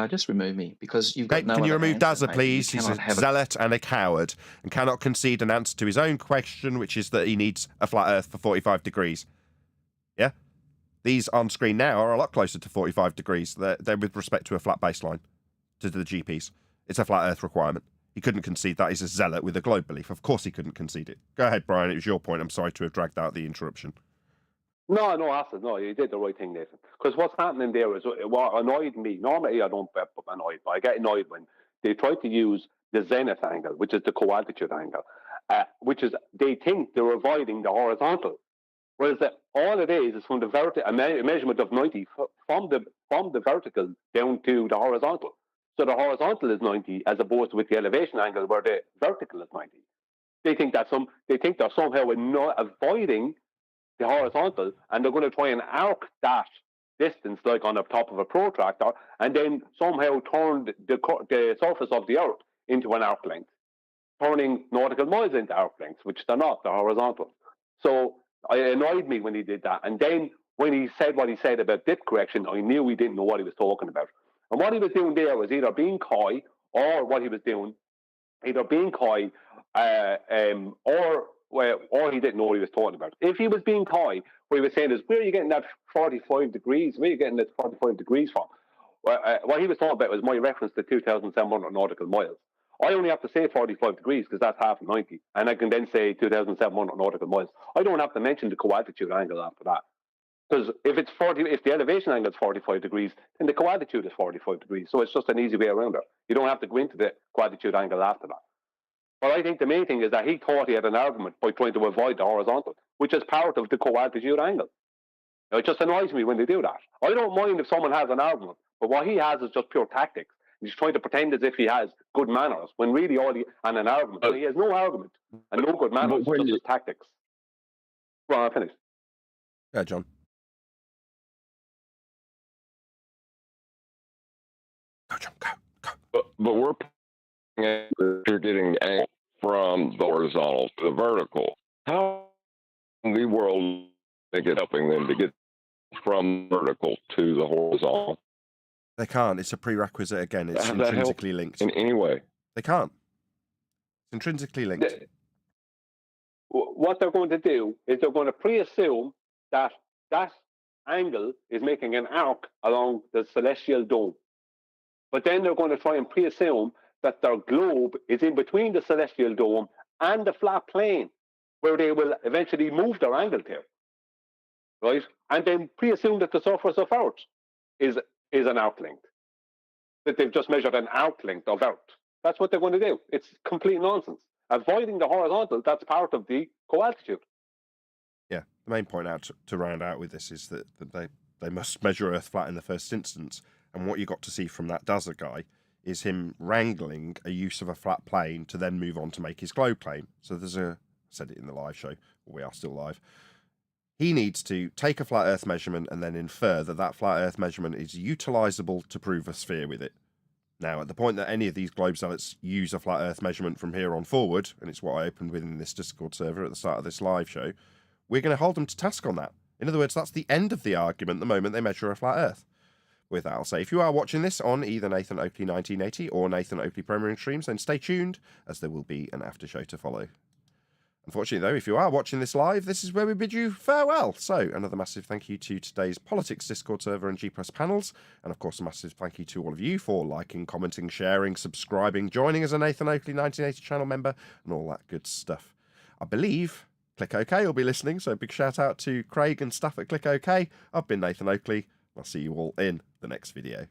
Just remove me, because you've Okay, got no can you other remove answer, Dazza, mate. please? You He's a cannot have zealot and a coward and cannot concede an answer to his own question, which is that he needs a flat Earth for 45 degrees. Yeah? These on screen now are a lot closer to 45 degrees. They're with respect to a flat baseline, to the GPs. It's a flat Earth requirement. He couldn't concede that. He's a zealot with a globe belief. Of course he couldn't concede it. Go ahead, Brian. It was your point. I'm sorry to have dragged out the interruption. No, Acid, no, you did the right thing, Nathan. Because what's happening there is what annoyed me. Normally, I don't get annoyed, but I get annoyed when they try to use the zenith angle, which is the co-altitude angle, which is they think they're avoiding the horizontal, whereas all it is from the vertical, a measurement of 90 from the vertical down to the horizontal. So the horizontal is 90 as opposed to with the elevation angle where the vertical is 90. They think they're somehow not avoiding the horizontal, and they're going to try and arc that distance like on the top of a protractor, and then somehow turn the surface of the Earth into an arc length, turning nautical miles into arc lengths, which they're not, they're horizontal. So it annoyed me when he did that. And then when he said what he said about dip correction, I knew he didn't know what he was talking about. And what he was doing there was either being coy, or what he was doing, either being coy, or he didn't know what he was talking about. If he was being coy, what he was saying is, where are you getting that 45 degrees? Where are you getting that 45 degrees from? What he was talking about was my reference to 2,700 nautical miles. I only have to say 45 degrees because that's half of 90. And I can then say 2,700 nautical miles. I don't have to mention the co-altitude angle after that. Because if the elevation angle is 45 degrees, then the co-altitude is 45 degrees. So it's just an easy way around it. You don't have to go into the co-altitude angle after that. But I think the main thing is that he thought he had an argument by trying to avoid the horizontal, which is part of the co-altitude angle. Now, it just annoys me when they do that. I don't mind if someone has an argument, but what he has is just pure tactics. He's trying to pretend as if he has good manners, when really and an argument. He has no argument and no good manners, just his tactics. Well, I finished. Yeah, John. Go, John, go. But you're getting angle from the horizontal to the vertical. How in the world they get helping them to get from vertical to the horizontal? They can't. It's a prerequisite again. It's intrinsically linked. In any way? They can't. It's intrinsically linked. What they're going to do is they're going to pre-assume that that angle is making an arc along the celestial dome. But then they're going to try and pre-assume that their globe is in between the celestial dome and the flat plane, where they will eventually move their angle to, right? And then pre-assume that the surface of Earth is an arc length, that they've just measured an arc length of Earth. That's what they're going to do. It's complete nonsense. Avoiding the horizontal, that's part of the co-altitude. Yeah, the main point out to round out with this is that they must measure Earth flat in the first instance, and what you got to see from that Dazza guy is him wrangling a use of a flat plane to then move on to make his globe claim. So there's I said it in the live show, we are still live. He needs to take a flat Earth measurement and then infer that that flat Earth measurement is utilizable to prove a sphere with it. Now, at the point that any of these globe zealots use a flat Earth measurement from here on forward, and it's what I opened with in this Discord server at the start of this live show, we're going to hold them to task on that. In other words, that's the end of the argument the moment they measure a flat Earth. With that, I'll say, if you are watching this on either Nathan Oakley 1980 or Nathan Oakley Premiering Streams, then stay tuned, as there will be an after show to follow. Unfortunately, though, if you are watching this live, this is where we bid you farewell. So, another massive thank you to today's Politics Discord server and G-Press panels, and of course, a massive thank you to all of you for liking, commenting, sharing, subscribing, joining as a Nathan Oakley 1980 channel member, and all that good stuff. I believe Click OK will be listening, so big shout out to Craig and staff at Click OK. I've been Nathan Oakley. I'll see you all in the next video.